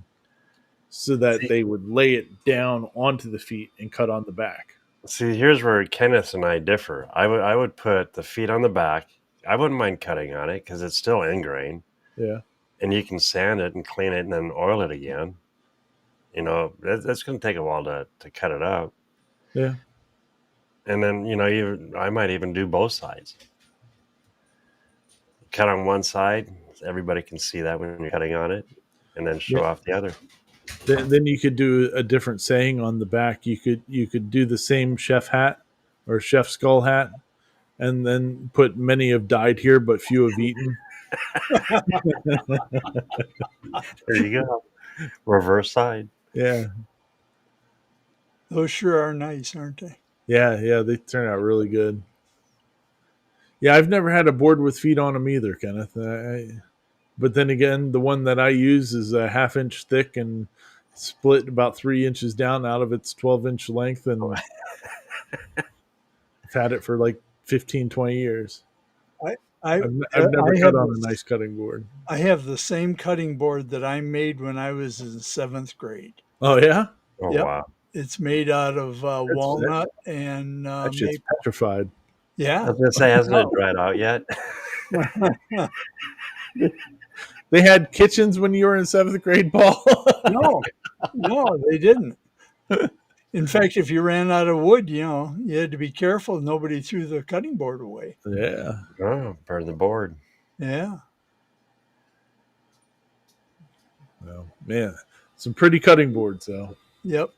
so that they would lay it down onto the feet and cut on the back? See, here's where Kenneth and I differ. I would put the feet on the back. I wouldn't mind cutting on it because it's still ingrain. Yeah. and you can sand it and clean it and then oil it again. That's going to take a while to cut it up. Yeah. And then, I might even do both sides. Cut on one side, everybody can see that when you're cutting on it, and then show Yeah. off the other. Then you could do a different saying on the back. You could do the same chef hat or chef skull hat, and then put many have died here, but few have eaten. There you go. Reverse side. Yeah. Those sure are nice, aren't they? Yeah, they turn out really good. Yeah, I've never had a board with feet on them either, Kenneth. But then again, the one that I use is a 1/2 inch thick and split about 3 inches down out of its 12-inch length, and I've had it for like 15, 20 years. I I I've never I cut have on a this, nice cutting board. I have the same cutting board that I made when I was in 7th grade. Oh yeah, Oh, Yep. wow. It's made out of that walnut and that shit's maple. petrified. I Yeah. was going to say, hasn't it dried out yet? They had kitchens when you were in 7th grade, Paul. No, they didn't. In fact, if you ran out of wood, you had to be careful nobody threw the cutting board away. Yeah. Oh, burn the board. Yeah. Well, man, some pretty cutting boards though. Yep.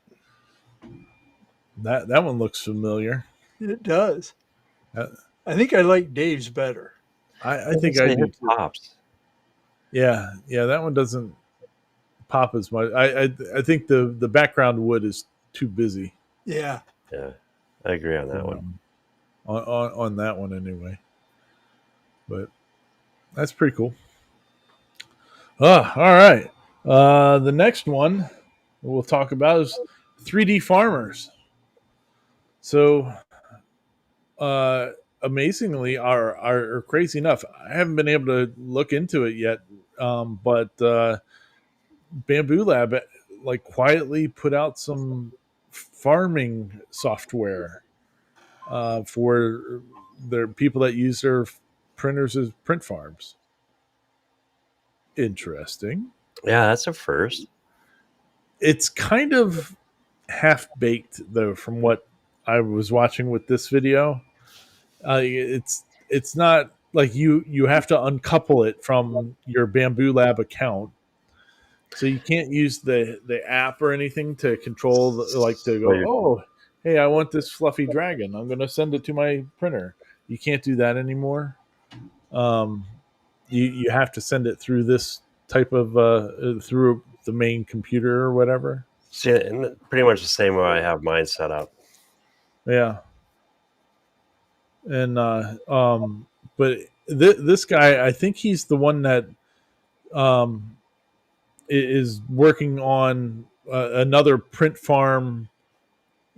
That one looks familiar. It does. Uh, I think I like Dave's better. I think I do it too. pops. Yeah, that one doesn't pop as much. I think the background wood is too busy. Yeah. Yeah, I agree on that one. On that one anyway. But that's pretty cool. All right. The next one we'll talk about is 3D farmers. So, amazingly, are crazy enough. I haven't been able to look into it yet, but Bamboo Lab like quietly put out some farming software for their people that use their printers as print farms. Interesting. Yeah, that's a first. It's kind of half baked though, from what I was watching with this video. It's not like you have to uncouple it from your Bamboo Lab account, so you can't use the app or anything to control to go, oh, hey, I want this fluffy dragon, I'm going to send it to my printer. You can't do that anymore. You have to send it through this type of through the main computer or whatever. See, and pretty much the same way I have mine set up. Yeah. And but this guy, I think he's the one that is working on another print farm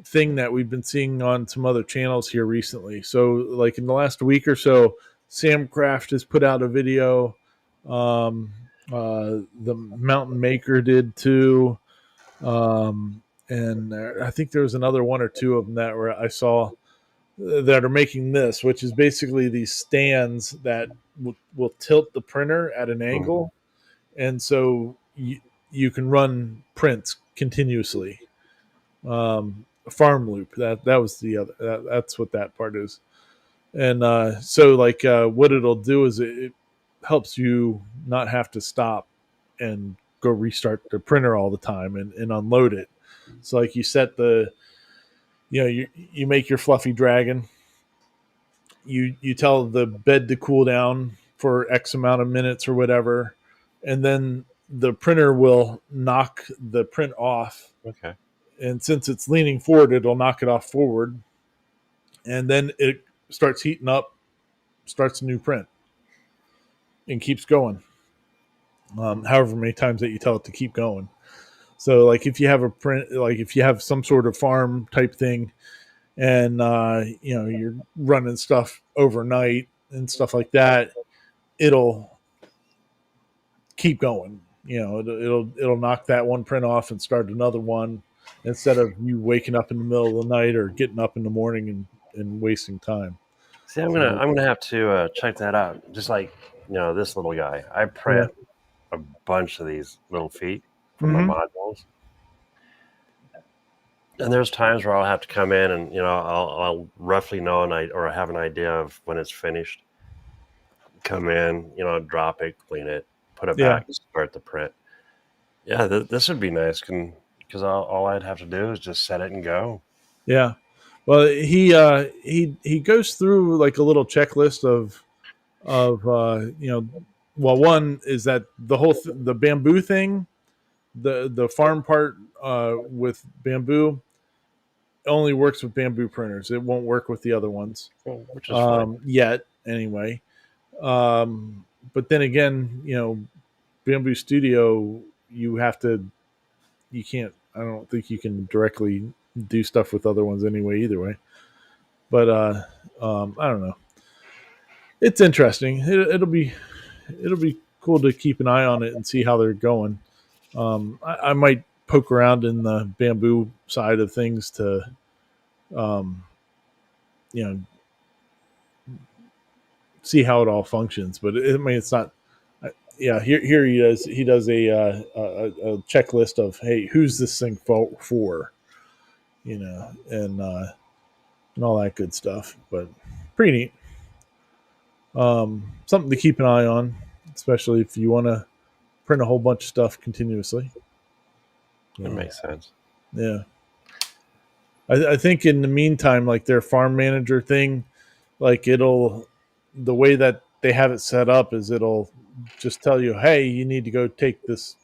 thing that we've been seeing on some other channels here recently. So like in the last week or so, Sam Craft has put out a video. The Mountain Maker did too. And I think there was another one or two of them that where I saw that are making this, which is basically these stands that will tilt the printer at an angle. And so you can run prints continuously. Farm loop, that was the other, that's what that part is. And so like what it'll do is it helps you not have to stop and go restart the printer all the time and unload it. So like you set you make your fluffy dragon, you tell the bed to cool down for X amount of minutes or whatever, and then the printer will knock the print off. Okay. And since it's leaning forward, it'll knock it off forward, and then it starts heating up, starts a new print, and keeps going. However many times that you tell it to keep going. So, like if you have a print, like if you have some sort of farm type thing, and you're running stuff overnight and stuff like that, it'll keep going. It'll knock that one print off and start another one, instead of you waking up in the middle of the night or getting up in the morning and wasting time. See, I'm gonna have to check that out. Just like this little guy, I print a bunch of these little feet for my Mm-hmm. modules. And there's times where I'll have to come in and, I'll roughly know or have an idea of when it's finished. Come in, drop it, clean it, put it Yeah. back, start the print. Yeah, this would be nice because all I'd have to do is just set it and go. Yeah. Well, he goes through like a little checklist of well, one is that the whole the bamboo thing, the farm part with bamboo only works with bamboo printers. It won't work with the other ones Which is fine. yet, anyway. But then again, Bamboo Studio, you can't. I don't think you can directly do stuff with other ones anyway. Either way, but I don't know. It's interesting. It'll be cool to keep an eye on it and see how they're going. I might poke around in the bamboo side of things to, um, you know, see how it all functions. But I mean, it's not. Yeah, here he does. He does a checklist of, hey, who's this thing for, and all that good stuff. But pretty neat. Something to keep an eye on, especially if you want to print a whole bunch of stuff continuously. It makes sense. Yeah. I think in the meantime, like their farm manager thing, like the way that they have it set up is it'll just tell you, hey, you need to go take this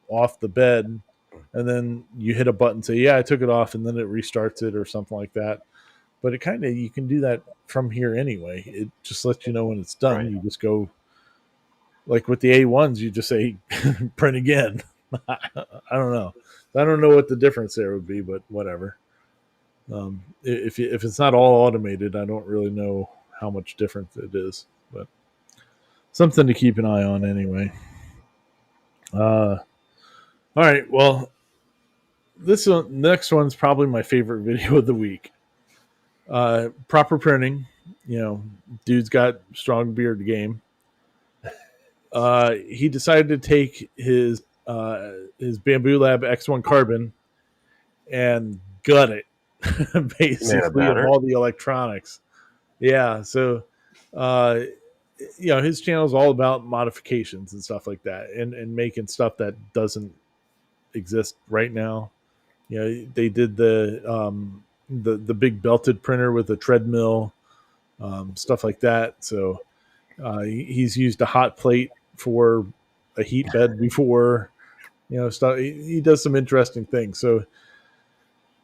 off the bed. And then you hit a button, say, yeah, I took it off, and then it restarts it or something like that. But you can do that from here anyway. It just lets you know when it's done. Right. You just go, like with the A1s, you just say, print again. I don't know. I don't know what the difference there would be, but whatever. If it's not all automated, I don't really know how much difference it is, but something to keep an eye on anyway. All right. Well, next one's probably my favorite video of the week. Proper printing. Dude's got strong beard game. He decided to take his Bamboo Lab X1 Carbon and gut it, basically, of all the electronics. Yeah, so his channel is all about modifications and stuff like that, and making stuff that doesn't exist right now. They did the big belted printer with a treadmill, stuff like that. So he's used a hot plate for a heat bed before. Stuff. He does some interesting things. So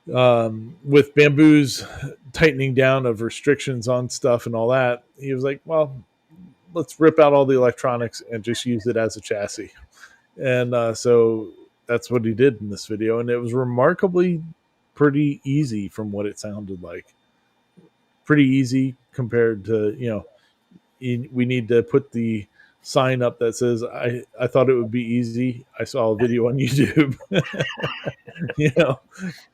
with Bamboo's tightening down of restrictions on stuff and all that, he was like, well, let's rip out all the electronics and just use it as a chassis. And so that's what he did in this video. And it was remarkably pretty easy from what it sounded like. Pretty easy compared to, we need to put the sign up that says, I thought it would be easy. I saw a video on YouTube.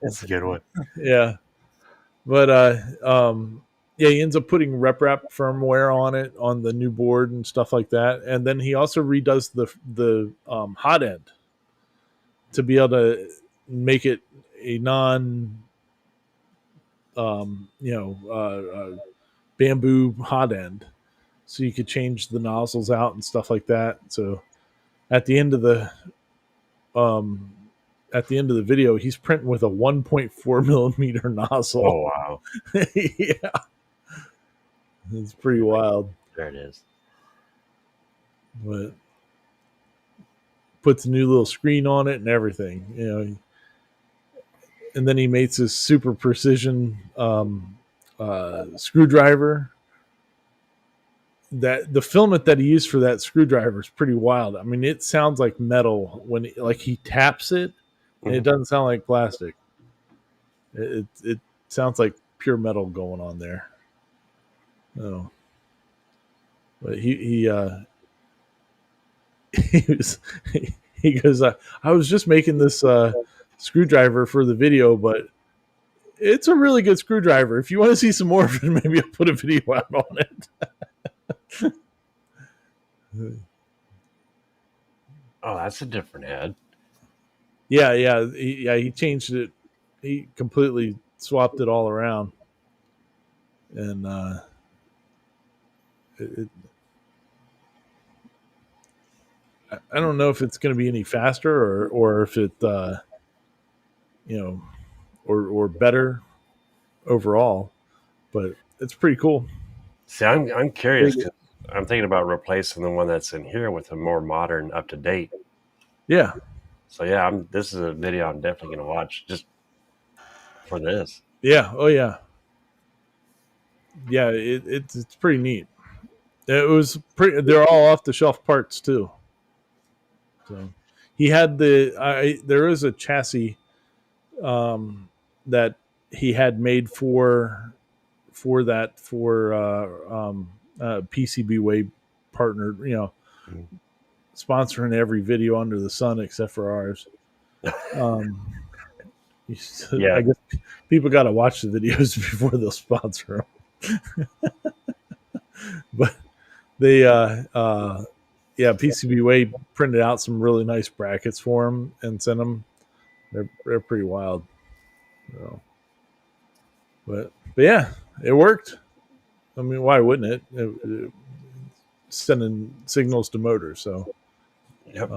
That's a good one. Yeah. But he ends up putting RepRap firmware on it, on the new board and stuff like that. And then he also redoes the hot end to be able to make it a bamboo hot end, so you could change the nozzles out and stuff like that. So at the end of the video, he's printing with a 1.4 millimeter nozzle. Oh wow! Yeah, it's pretty wild. There it is. But puts a new little screen on it and everything, and then he makes this super precision screwdriver. That the filament that he used for that screwdriver is pretty wild. I mean, it sounds like metal when he taps it, and it doesn't sound like plastic. It sounds like pure metal going on there. Oh, but he goes, I was just making this screwdriver for the video, but it's a really good screwdriver. If you want to see some more of it, maybe I'll put a video out on it. Oh, that's a different head. Yeah. He changed it. He completely swapped it all around, and it, I don't know if it's going to be any faster or if it you know or better overall, but it's pretty cool. See, I'm curious because I'm thinking about replacing the one that's in here with a more modern, up to date. Yeah, So yeah, this is a video I'm definitely going to watch just for this. yeah, oh yeah, yeah. It's pretty neat. It was pretty. They're all off the shelf parts too. So he had there is a chassis that he had made for PCB Way partner, sponsoring every video under the sun except for ours. Um, Yeah. I guess people got to watch the videos before they'll sponsor them. But they, yeah, PCB Way printed out some really nice brackets for them and sent them. They're pretty wild. So, but yeah, it worked. I mean, why wouldn't it sending signals to motors? So, Yep.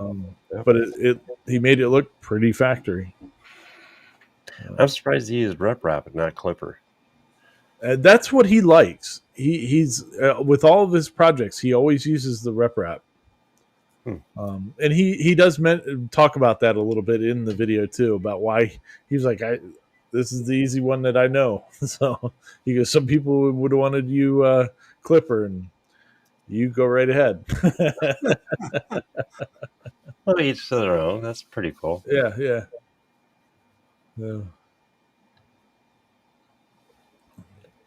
but he made it look pretty factory. I'm surprised he used rep wrap and not clipper. That's what he likes. He's with all of his projects, he always uses the rep wrap. And he does talk about that a little bit in the video too, about why he's like, this is the easy one that I know. So he goes, some people would have wanted you clipper, and you go right ahead. Well, each to their own. That's pretty cool. Yeah.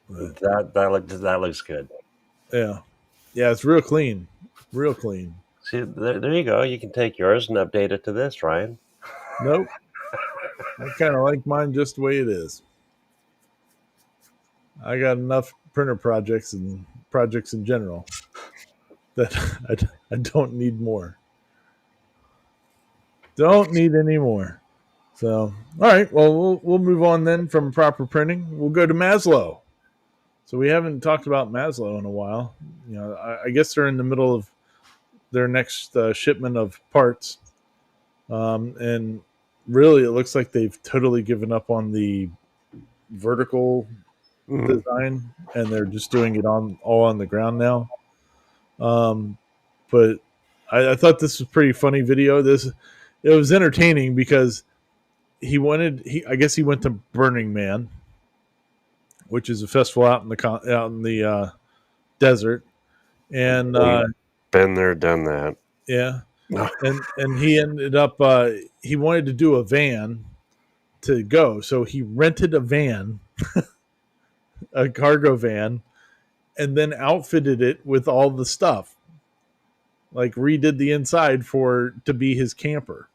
That looks good. Yeah. It's real clean. See, there you go. You can take yours and update it to this, Ryan. Nope. I kind of like mine just the way it is. I got enough printer projects and projects in general that I don't need more. Don't need any more. So, all right. Well, we'll move on then from proper printing. We'll go to Maslow. So we haven't talked about Maslow in a while. I guess they're in the middle of their next shipment of parts, and really, it looks like they've totally given up on the vertical design, and they're just doing it all on the ground now. But I thought this was a pretty funny video. It was entertaining because I guess he went to Burning Man, which is a festival out in the desert, and been there, done that. Yeah, and he ended up he wanted to do a van to go, so he rented a van, a cargo van, and then outfitted it with all the stuff, like redid the inside to be his camper.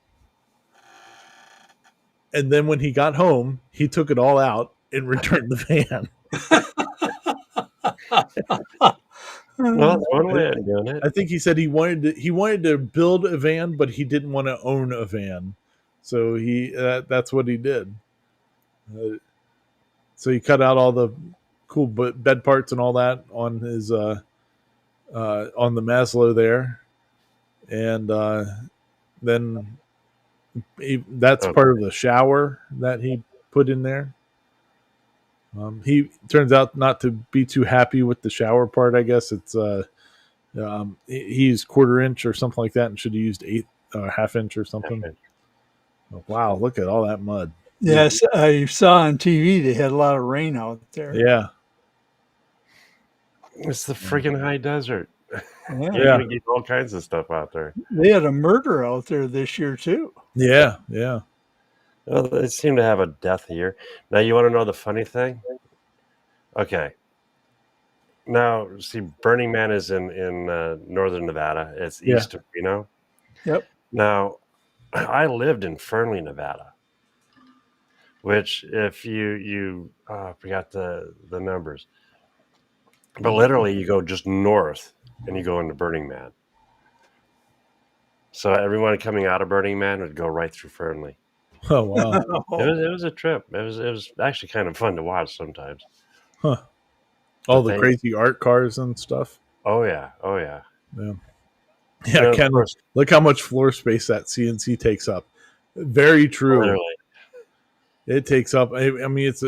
And then when he got home, he took it all out and returned the van. Well, that's one way of doing it. I think he said he wanted to build a van, but he didn't want to own a van, so that's what he did. So he cut out all the cool bed parts and all that on his on the Maslow there, and then that's part of the shower that he put in there. He turns out not to be too happy with the shower part. I guess it's he used 1/4 inch or something like that, and should have used 1/2 inch or something. Oh, wow, look at all that mud. Yes, I saw on TV they had a lot of rain out there. Yeah, it's the freaking high desert. Yeah. You're gonna get all kinds of stuff out there. They had a murder out there this year too. Yeah. Well, they seem to have a death here. Now, you want to know the funny thing? Okay. Now, see, Burning Man is in northern Nevada. It's east of Reno. Yep. Now, I lived in Fernley, Nevada, which, if you forgot the numbers, but literally you go just north and you go into Burning Man. So everyone coming out of Burning Man would go right through Fernley. Oh wow. It was a trip. It was actually kind of fun to watch sometimes. Huh. All But the they, crazy art cars and stuff. oh yeah, oh yeah. Yeah. And Yeah, then, of Ken, course, look how much floor space that CNC takes up. Very true. literally, It takes up. I mean, it's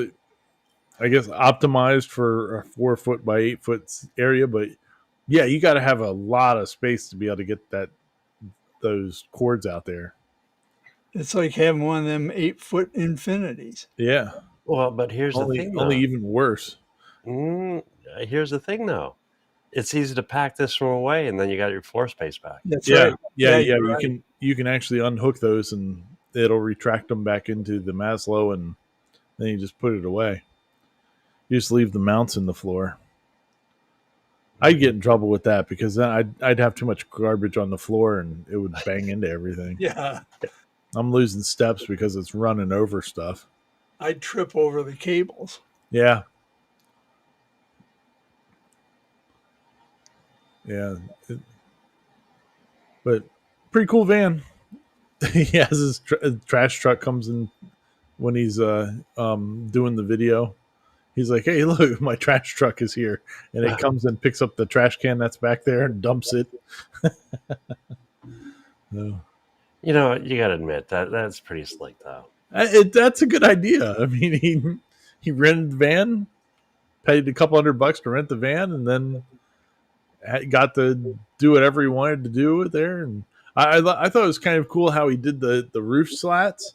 I guess optimized for a 4 foot by 8 foot area, but yeah, you got to have a lot of space to be able to get those cords out there. It's like having one of them 8-foot infinities. Yeah, well, but here's the thing, only though. even worse. Here's the thing, though. It's easy to pack this from away, and then you got your floor space back. That's Yeah, right. yeah. you're You right. can actually unhook those, and it'll retract them back into the Maslow, and then you just put it away. You just leave the mounts in the floor. I'd get in trouble with that because then I'd have too much garbage on the floor and it would bang into everything. Yeah, I'm losing steps because it's running over stuff. I'd trip over the cables. Yeah. Yeah. But pretty cool van. He has his trash truck comes in when he's doing the video. He's like, "Hey, look, my trash truck is here," and it comes and picks up the trash can that's back there and dumps it. No. You know, you got to admit that's pretty slick, though. That's a good idea. I mean, he rented the van, paid a couple $100 to rent the van, and then got to do whatever he wanted to do with there. And I thought it was kind of cool how he did the roof slats.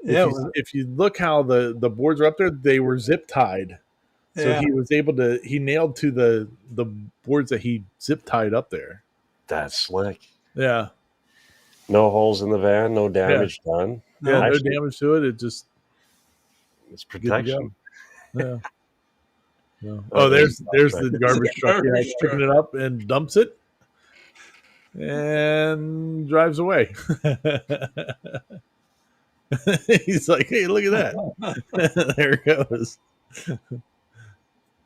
Yeah, If you look how the boards are up there, they were zip tied. So yeah. he was able to he nailed to the boards that he zip tied up there. That's slick. Yeah. No holes in the van, no damage done. Yeah, No. no damage to it. It just It's good to go. protection. Yeah. Yeah. Oh, Oh, there's the garbage truck. Yeah, Garbage picking it up and dumps it and drives away. He's like, "Hey, look at that!" There it goes.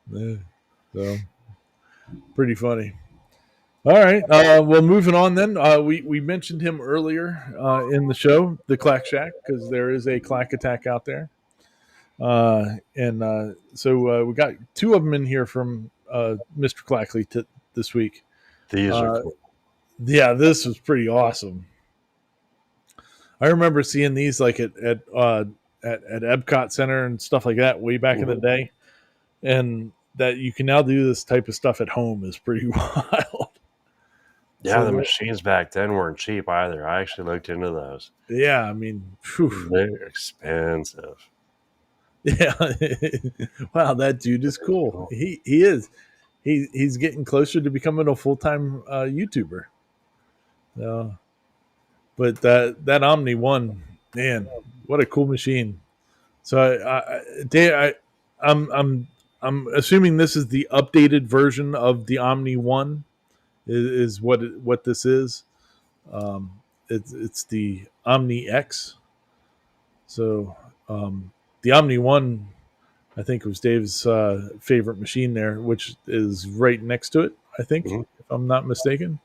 Yeah. So pretty funny. All right. Well, moving on then. We mentioned him earlier in the show, the Clack Shack, because there is a clack attack out there. So we got two of them in here from Mr. Clackley this week. These are cool. Yeah, this was pretty awesome. I remember seeing these like at Epcot Center and stuff like that way back in the day, and that you can now do this type of stuff at home is pretty wild. Yeah, So the machines back then weren't cheap either. I actually looked into those. yeah, I mean, whew. They're expensive. Yeah. Wow, that dude is cool. He is. He's getting closer to becoming a full-time YouTuber. But that Omni One, man, what a cool machine. So I'm assuming this is the updated version of the Omni One is what this is. It's the Omni X. So the Omni One, I think, was Dave's favorite machine there, which is right next to it, I think, if I'm not mistaken.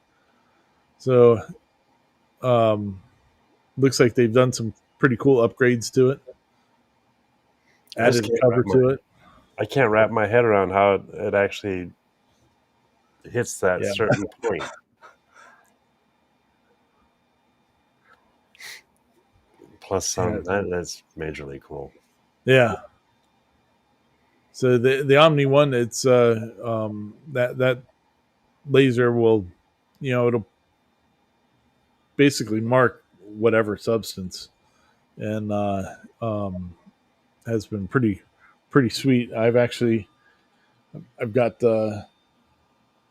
So looks like they've done some pretty cool upgrades to it. Added a cover to it. I can't wrap my head around how it actually hits that certain point. Plus that's majorly cool. Yeah. So the Omni One, it's that laser will, it'll basically mark whatever substance, and has been pretty sweet. I've got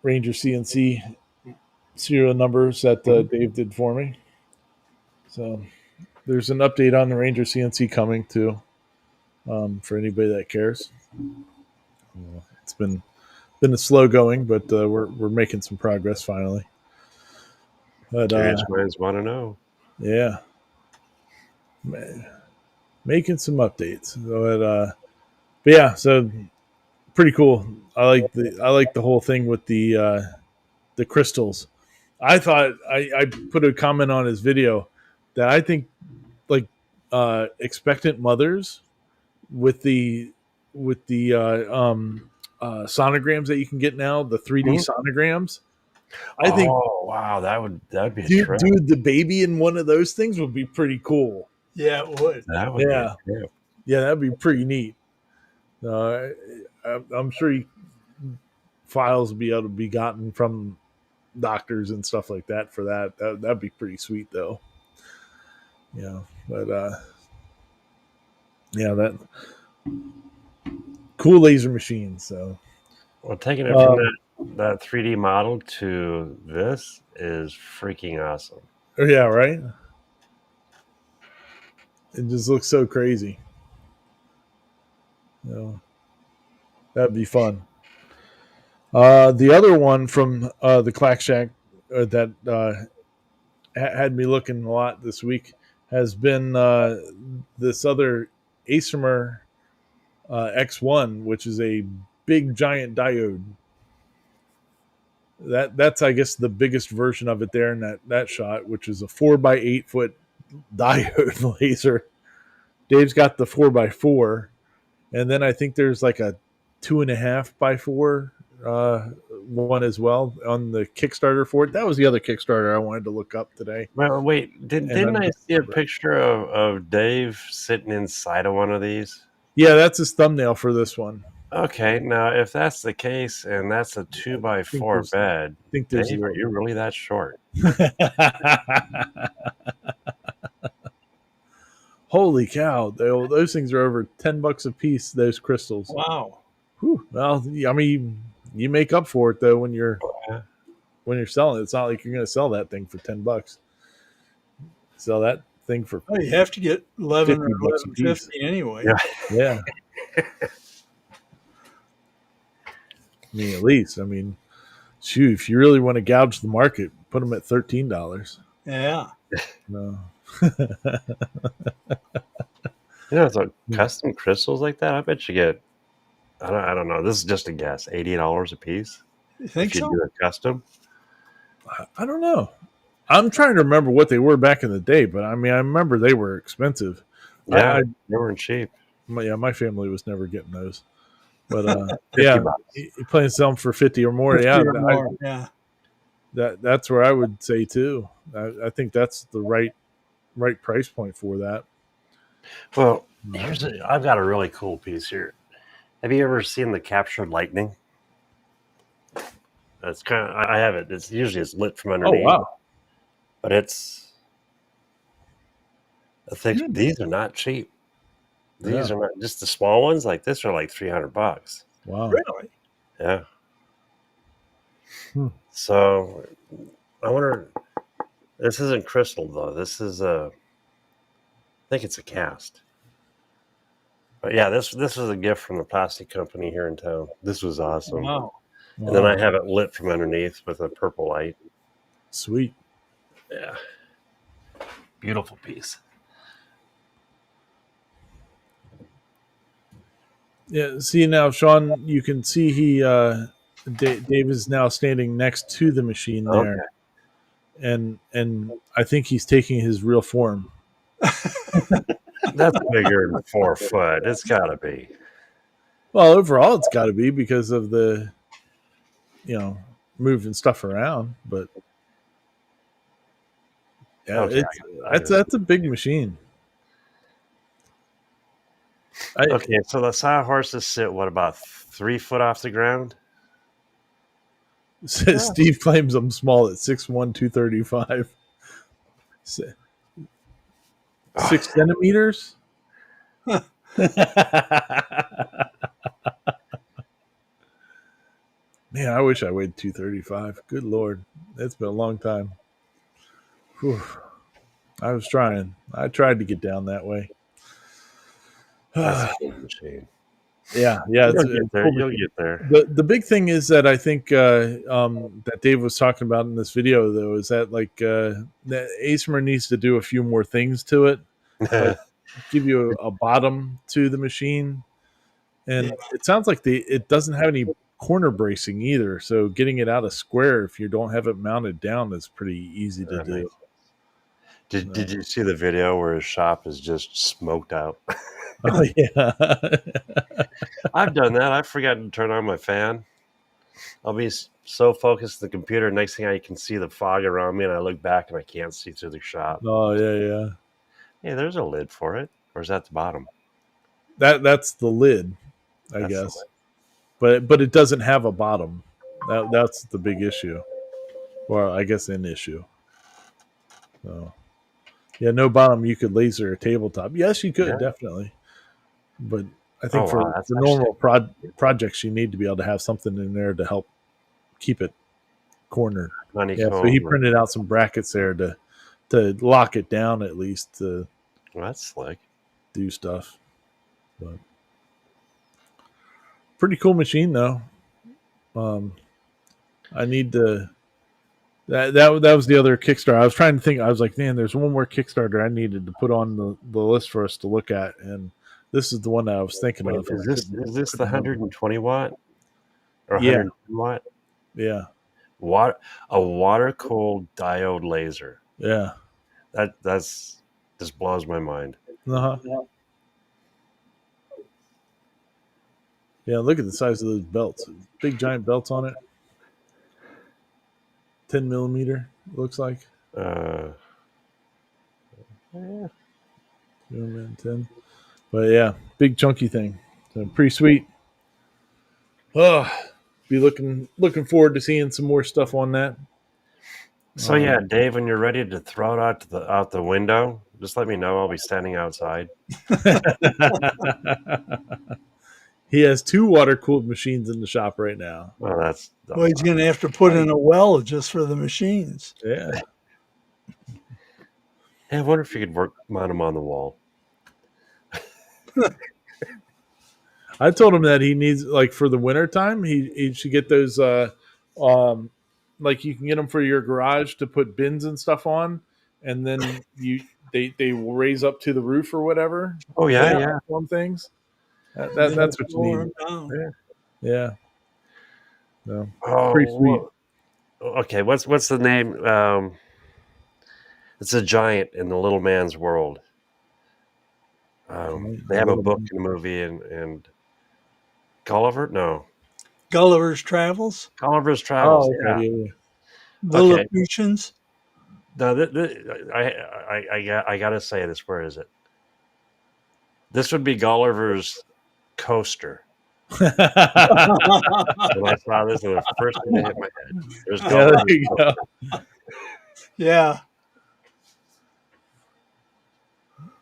Ranger CNC serial numbers that Dave did for me. So there's an update on the Ranger CNC coming too, for anybody that cares. It's been a slow going, but we're making some progress finally. But Curious minds want to know. Yeah, making some updates. But yeah, so pretty cool. I like the whole thing with the crystals. I thought I put a comment on his video that I think like expectant mothers with the sonograms that you can get now, the 3D Mhm. sonograms. I think, Oh wow, that'd be a dude, trip. the baby in one of those things would be pretty cool. Yeah, it would. That would be a Yeah, trip. yeah, that'd be pretty neat. I'm sure files will be able to be gotten from doctors and stuff like that for that. That'd be pretty sweet, though. Yeah, but yeah, that cool laser machines. So, Well, taking it from um, that 3D model to this is freaking awesome. yeah, right. It just looks so crazy. You know, that'd be fun. The other one from the Clack Shack that had me looking a lot this week has been this other Acermer X1, which is a big giant diode. That's I guess the biggest version of it there in that shot, which is a 4x8 foot diode laser. Dave's got the 4x4, and then I think there's like a 2.5x4 one as well on the Kickstarter for it. That was the other Kickstarter I wanted to look up today. Well, wait, And didn't I see a picture of Dave sitting inside of one of these? Yeah, that's his thumbnail for this one. Okay, now if that's the case and that's a 2x4 bed, I think Dave, there's are you really that short? Holy cow! Those things are over $10 a piece. Those crystals. Wow. Whew. Well, I mean, you make up for it though when you're selling it. It's not like you're going to sell that thing for $10. Sell that thing for Well, you have to get 11 or $50 a piece. $11.50 anyway. Yeah. I mean, at least. I mean, shoot, if you really want to gouge the market, put them at $13. Yeah. No. So custom crystals like that, I bet you get, I don't know, this is just a guess, $80 a piece You think if you so? do a custom. I don't know. I'm trying to remember what they were back in the day, but I mean, I remember they were expensive. Yeah, they weren't cheap. My family was never getting those. But $50. you plan to sell them for 50 or more. 50 Yeah, or more. Yeah. that's where I would say too. I think that's the right price point for that. Well, I've got a really cool piece here. Have you ever seen the captured lightning? That's I have it. It's lit from underneath. Oh wow! But it's these are not cheap. These are not just the small ones. Like this are like $300. Wow! Really? Yeah. So I wonder. This isn't crystal though. This is I think it's a cast. But yeah, this is a gift from the plastic company here in town. This was awesome. Wow. And then I have it lit from underneath with a purple light. Sweet. Yeah. Beautiful piece. Yeah. See now, Sean, you can see Dave is now standing next to the machine there, and I think he's taking his real form. That's bigger than 4 foot. It's got to be. Well, overall, it's got to be because of the, moving stuff around. But yeah, that's a big machine. Okay, so the sawhorses sit about 3 foot off the ground? Steve claims I'm small at 6'1", 235. 6 centimeters? Man, I wish I weighed 235. Good Lord. It's been a long time. Whew. I was trying. I tried to get down that way. That's a cool machine. Yeah. You'll get there. The big thing is that I think that Dave was talking about in this video, though, is that that Acermer needs to do a few more things to it. Like give you a bottom to the machine. And it sounds like it doesn't have any corner bracing either. So getting it out of square if you don't have it mounted down is pretty easy to That do. makes Did you see the video where his shop is just smoked out? Oh yeah. I've done that. I've forgotten to turn on my fan. I'll be so focused on the computer. Next thing I can see the fog around me, and I look back and I can't see through the shop. Oh yeah. Hey, there's a lid for it, or is that the bottom? That's the lid, I That's the guess. lid. But it doesn't have a bottom. That's the big issue. Or I guess an issue. So yeah, no bottom. You could laser a tabletop. Yes, you could Yeah. definitely. But I Oh think wow, that's for actually normal projects, you need to be able to have something in there to help keep it cornered. Yeah, so he honeycomb. printed out some brackets there to lock it down at least to Well, that's slick. do stuff. But pretty cool machine though. I need to that was the other Kickstarter. I was trying to think. I was like, man, there's one more Kickstarter I needed to put on the list for us to look at, and this is the one that I was thinking Wait, of. is this the 120 watt or Yeah. 110 watt? Yeah. A water cooled diode laser. Yeah. That's just blows my mind. Uh-huh. Yeah, look at the size of those belts. Big giant belts on it. 10 millimeter, looks like. Yeah. 10. But yeah, big chunky thing. So pretty sweet. Oh, be looking forward to seeing some more stuff on that. So yeah, Dave, when you're ready to throw it out the window, just let me know. I'll be standing outside. He has 2 water cooled machines in the shop right now. Well, that's Well, he's going to have to put in a well just for the machines. Yeah. Hey, I wonder if you could mount them on the wall. I told him that he needs, like, for the winter time, he should get those like you can get them for your garage to put bins and stuff on, and then they will raise up to the roof or whatever. Oh yeah. Some things. That's what you need. Yeah. No. Pretty sweet. Okay, what's the name? It's a giant in the little man's world. They have a book and a movie and Gulliver? No. Gulliver's Travels? Gulliver's Travels. Oh, okay. Yeah. Lilliputians? No, I gotta say this. Where is it? This would be Gulliver's coaster. When I saw this, it was the first thing that hit my head. There's Gulliver's there you go. Yeah.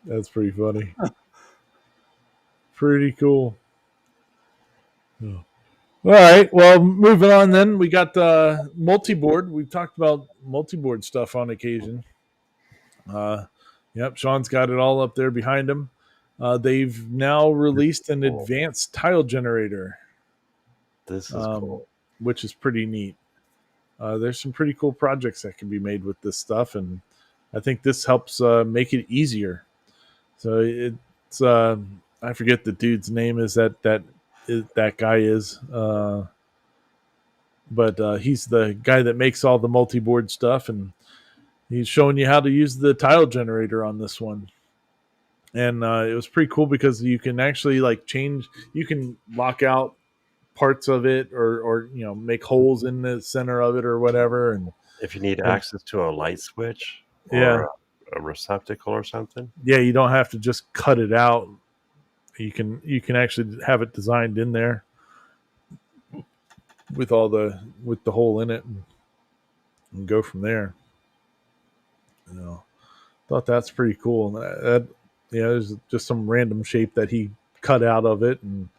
That's pretty funny. Pretty cool. Oh. All right. Well, moving on then. We got multi-board. We've talked about multi-board stuff on occasion. Yep, Sean's got it all up there behind him. They've now released an advanced tile generator. This is cool. Which is pretty neat. There's some pretty cool projects that can be made with this stuff, and I think this helps make it easier. So it's I forget the dude's name is that guy is, but he's the guy that makes all the multi-board stuff, and he's showing you how to use the tile generator on this one. And it was pretty cool because you can actually you can lock out parts of it or make holes in the center of it or whatever. And if you need access to a light switch or a receptacle or something, you don't have to just cut it out. You can actually have it designed in there with the hole in it and go from there. Thought that's pretty cool. There's just some random shape that he cut out of it, and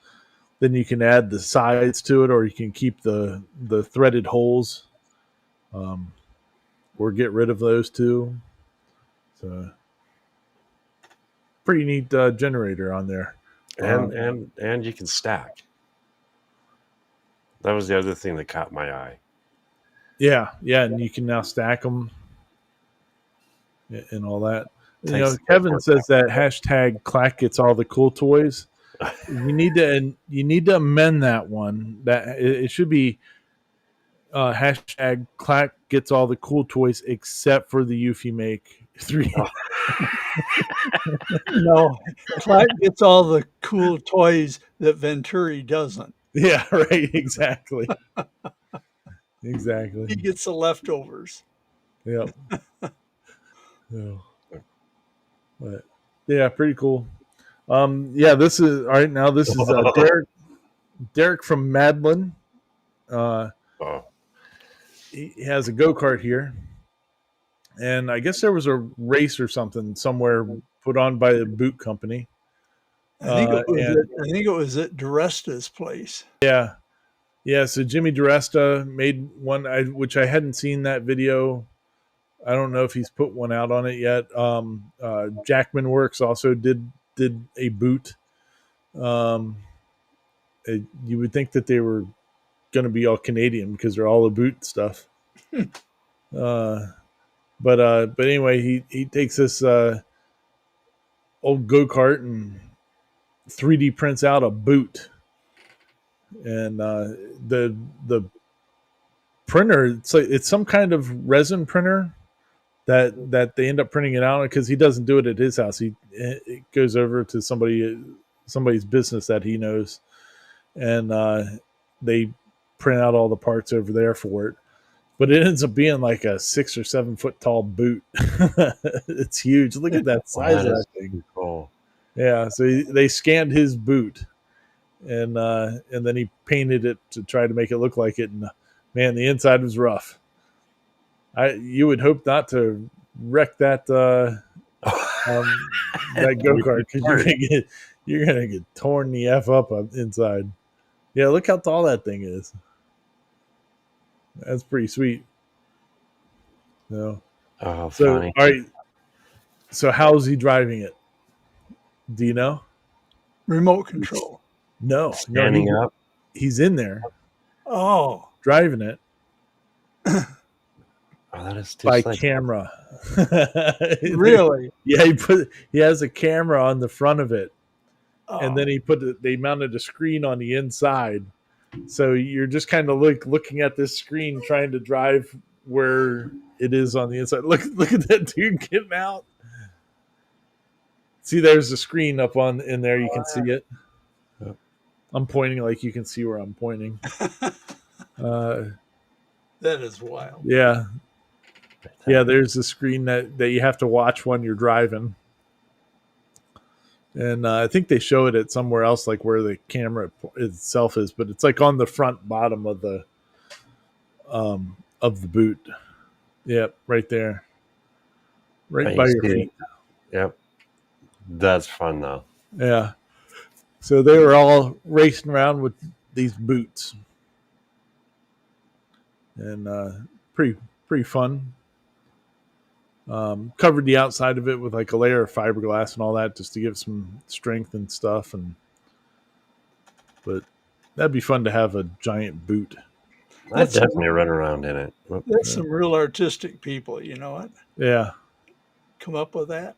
then you can add the sides to it, or you can keep the threaded holes, or get rid of those too. So pretty neat generator on there. And you can stack. That was the other thing that caught my eye. Yeah, and you can now stack them and all that. Kevin says that hashtag Clack gets all the cool toys. You need to amend that one. That it should be hashtag Clack gets all the cool toys except for the Eufy Make 3. Oh, No, Clark gets all the cool toys that Venturi doesn't. Yeah, right. Exactly. He Exactly. gets the leftovers. Yep. So, but yeah, pretty cool. Yeah, this is all right. Now this is Derek from Madlin. Uh, oh, he has a go kart here, and I guess there was a race or something somewhere put on by the boot company. And I think it was at DeResta's place. yeah, yeah. So Jimmy DiResta made one, which I hadn't seen that video. I don't know if he's put one out on it yet. Jackman Works also did a boot. Um, you would think that they were going to be all Canadian because they're all the boot stuff. uh, but anyway, he takes this old go kart and 3D prints out a boot, and the printer it's some kind of resin printer that they end up printing it out because he doesn't do it at his house. It goes over to somebody's business that he knows, and they print out all the parts over there for it. But it ends up being like a 6 or 7 foot tall boot. It's huge. Look at that size of that thing. Cool. Yeah. So they scanned his boot, and then he painted it to try to make it look like it. And man, the inside was rough. You would hope not to wreck that that go kart because you're gonna get torn the f up inside. Yeah, look how tall that thing is. That's pretty sweet. No. Oh, So funny. all right. So how's he driving it? Do you know? Remote control. No. Standing up. He's in there Oh, driving it Oh, that is too by slick. camera. really? Yeah, he has a camera on the front of it. Oh. And then they mounted a screen on the inside. So you're just kind of looking at this screen trying to drive where it is on the inside. Look at that dude getting out. See, there's a screen up in there. You can see it. I'm pointing like you can see where I'm pointing. That is wild. Yeah. Yeah, there's a screen that you have to watch when you're driving. And I think they show it at somewhere else, like where the camera itself is, but it's like on the front bottom of the boot. Yep, right there, right by your feet. Yep, that's fun though. Yeah. So they were all racing around with these boots, and pretty fun. Covered the outside of it with like a layer of fiberglass and all that just to give some strength and stuff. But that'd be fun to have a giant boot. I'd definitely run around in it. That's some real artistic people, you know what? Yeah. Come up with that.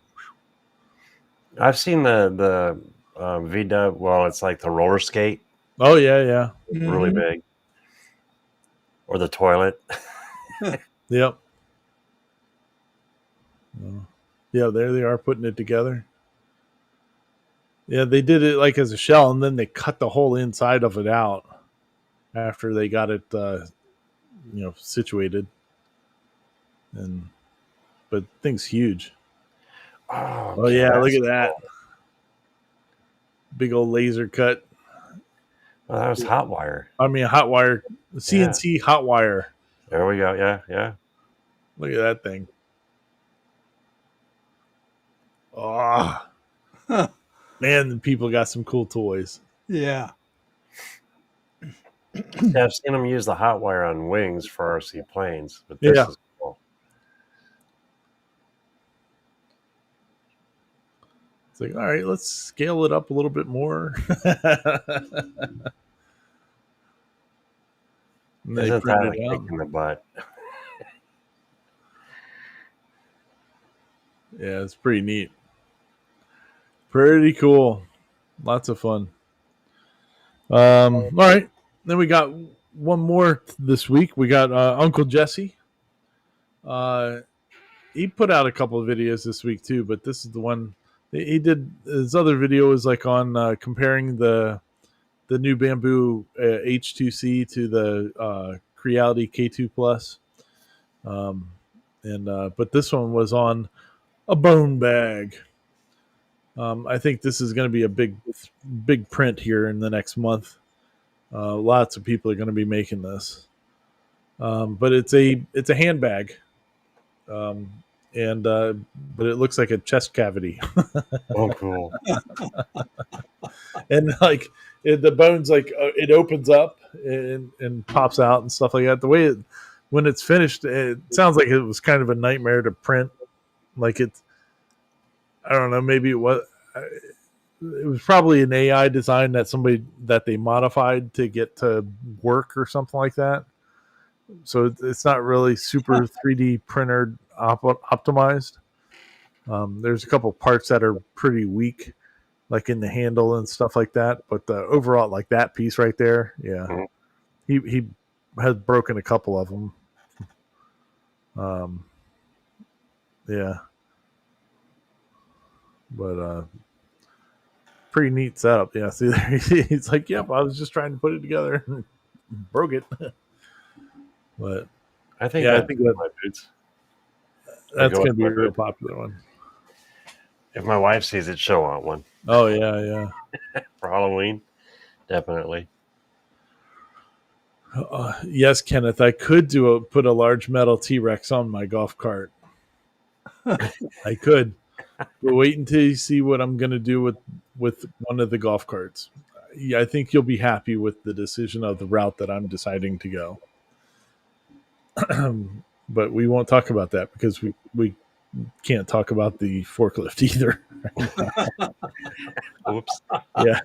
I've seen the V-dub. Well, it's like the roller skate. Oh yeah. Really big. Or the toilet. Yep. Yeah, there they are putting it together. Yeah, they did it like as a shell, and then they cut the whole inside of it out after they got it, situated. But the thing's huge. Oh yeah, look at that. Big old laser cut. Well, that was hot wire. I mean, hot wire, CNC hot wire. There we go. Yeah. Look at that thing. Oh, man, the people got some cool toys. Yeah. Yeah, I've seen them use the hot wire on wings for RC planes, but this is cool. It's like, all right, let's scale it up a little bit more. Isn't that a kick in the butt? Yeah, it's pretty neat. Pretty cool. Lots of fun. All right. Then we got one more this week. We got Uncle Jesse. He put out a couple of videos this week too, but this is the one he did. His other video was like on comparing the new Bamboo H2C to the Creality K2 Plus. But this one was on a bone bag. I think this is going to be a big print here in the next month. Lots of people are going to be making this, but it's a handbag, but it looks like a chest cavity, Oh, cool. and like the bones like it opens up and pops out and stuff like that. The way when it's finished, it sounds like it was kind of a nightmare to print. Like I don't know, maybe it was probably an AI design that they modified to get to work or something like that. So it's not really super 3D printer optimized. There's a couple parts that are pretty weak, like in the handle and stuff like that. But overall, like that piece right there, yeah, he has broken a couple of them. Yeah, but pretty neat setup. Yeah, see there, he's like, "Yep, I was just trying to put it together, and broke it." But I think I think my boots. that's going to be a real popular one. If my wife sees it, she'll want one. Oh yeah. For Halloween, definitely. Yes, Kenneth, I could put a large metal T-Rex on my golf cart. I could, but wait until you see what I'm going to do with one of the golf carts. Yeah, I think you'll be happy with the decision of the route that I'm deciding to go. But we won't talk about that because we can't talk about the forklift either. Oops. Yeah.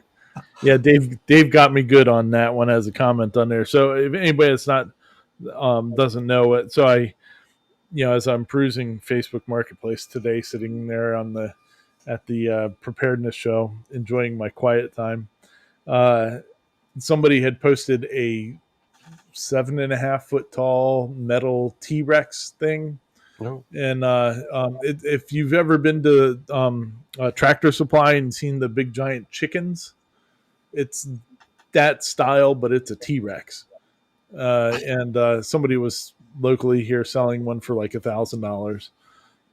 Dave got me good on that one as a comment on there. So if anybody that's not doesn't know it, so I, as I'm perusing Facebook Marketplace today, sitting there at the preparedness show, enjoying my quiet time, somebody had posted a 7.5 foot tall metal T-Rex thing. No. And if you've ever been to Tractor Supply and seen the big giant chickens, it's that style, but it's a T-Rex. And somebody was locally here selling one for like $1,000.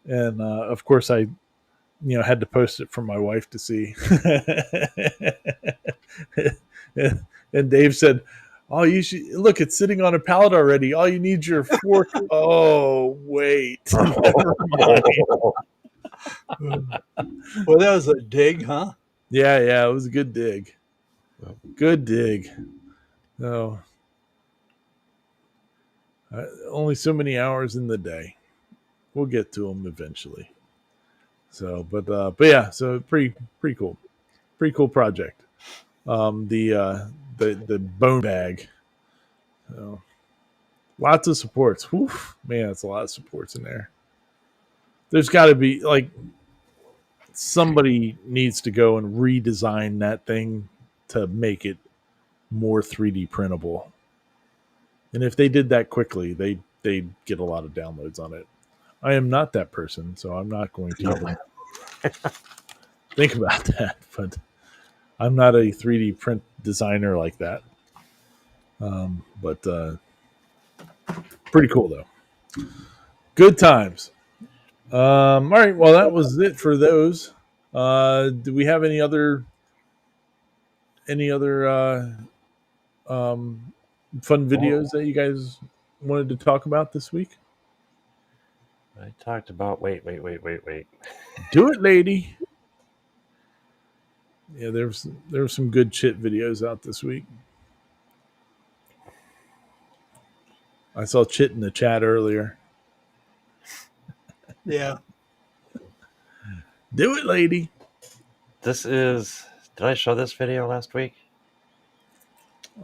And of course I, had to post it for my wife to see. And Dave said, "Oh, you should look, it's sitting on a pallet already. All you need is your fork." Oh, wait. Never mind. Well, that was a dig, huh? Yeah, it was a good dig. Good dig. No. Only so many hours in the day. We'll get to them eventually. So, but yeah, so pretty cool. Pretty cool project. The bone bag. So, lots of supports. Whew, man, it's a lot of supports in there. There's got to be like somebody needs to go and redesign that thing to make it more 3D printable. And if they did that quickly, they'd get a lot of downloads on it. I am not that person, so I'm not going to even think about that. But I'm not a 3D print designer like that. But pretty cool though. Good times. All right. Well, that was it for those. Do we have any other fun videos that you guys wanted to talk about this week? I talked about wait. Do it, lady. Yeah, there was some good chit videos out this week. I saw Chit in the chat earlier. Yeah. Do it, lady. Did I show this video last week?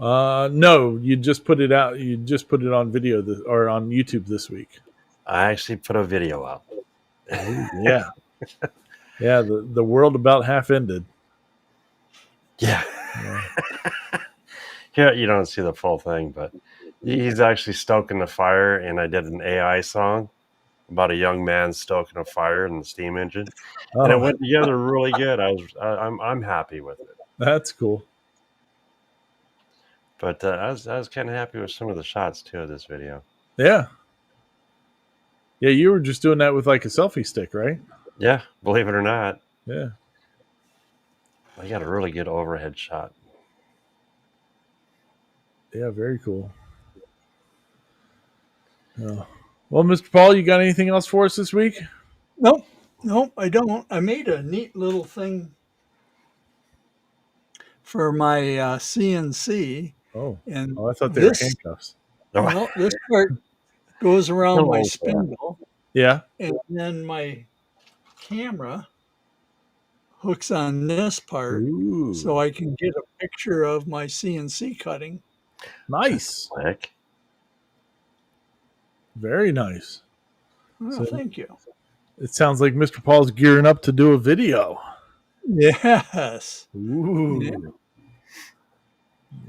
No, you just put it out. You just put it on video or on YouTube this week. I actually put a video out. Yeah. Yeah, the world about half ended. Yeah. Yeah. Here you don't see the full thing, but he's actually stoking the fire, and I did an AI song about a young man stoking a fire in the steam engine, and it Oh, went together really good. I'm happy with it, that's cool. but I was kind of happy with some of the shots too of this video. Yeah. Yeah, you were just doing that with like a selfie stick, right? Yeah, believe it or not, Yeah. I got a really good overhead shot. Yeah, very cool. Yeah. Well, Mr. Paul, you got anything else for us this week? Nope, nope, I don't. I made a neat little thing for my CNC, Oh. and Oh, I thought they were this handcuffs. well, this part goes around my Oh, spindle, Yeah. and then my camera hooks on this part, so Ooh. I can get a picture of my CNC cutting. Nice. Slick. Very nice. Well, So thank you. it sounds like Mr. Paul's gearing up to do a video. Yes. Ooh. Yeah.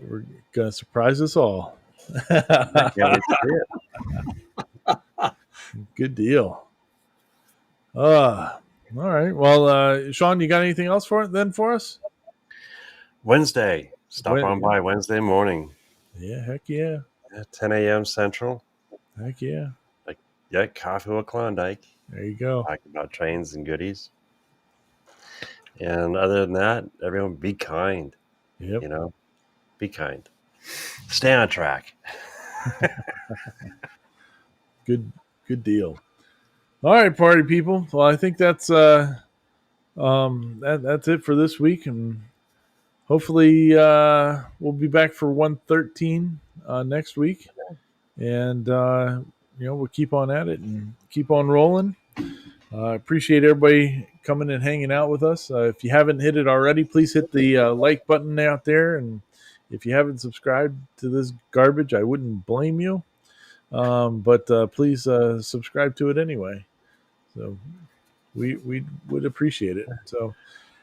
We're going to surprise us all. I can't wait to see it. Good deal. All right. Well, Sean, you got anything else for us? Wednesday, stop When- on by Wednesday morning Yeah, heck yeah. at 10 a.m. Central. Heck yeah. Yeah, coffee with Klondike. There you go. Talk about trains and goodies. And other than that, everyone be kind. Yep. You know, be kind. Stay on track. Good deal. All right, party people. Well, I think that's that's it for this week, and hopefully we'll be back for 113 next week, and we'll keep on at it and keep on rolling. I appreciate everybody coming and hanging out with us. If you haven't hit it already, please hit the like button out there, and if you haven't subscribed to this garbage, I wouldn't blame you. But please subscribe to it anyway. So we would appreciate it. So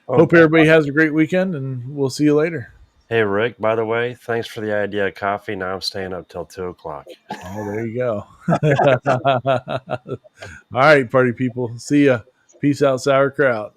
hope everybody has a great weekend, and we'll see you later. Hey, Rick, by the way, thanks for the idea of coffee. Now I'm staying up till 2 o'clock. Oh, there you go. All right, party people. See ya. Peace out, sauerkraut.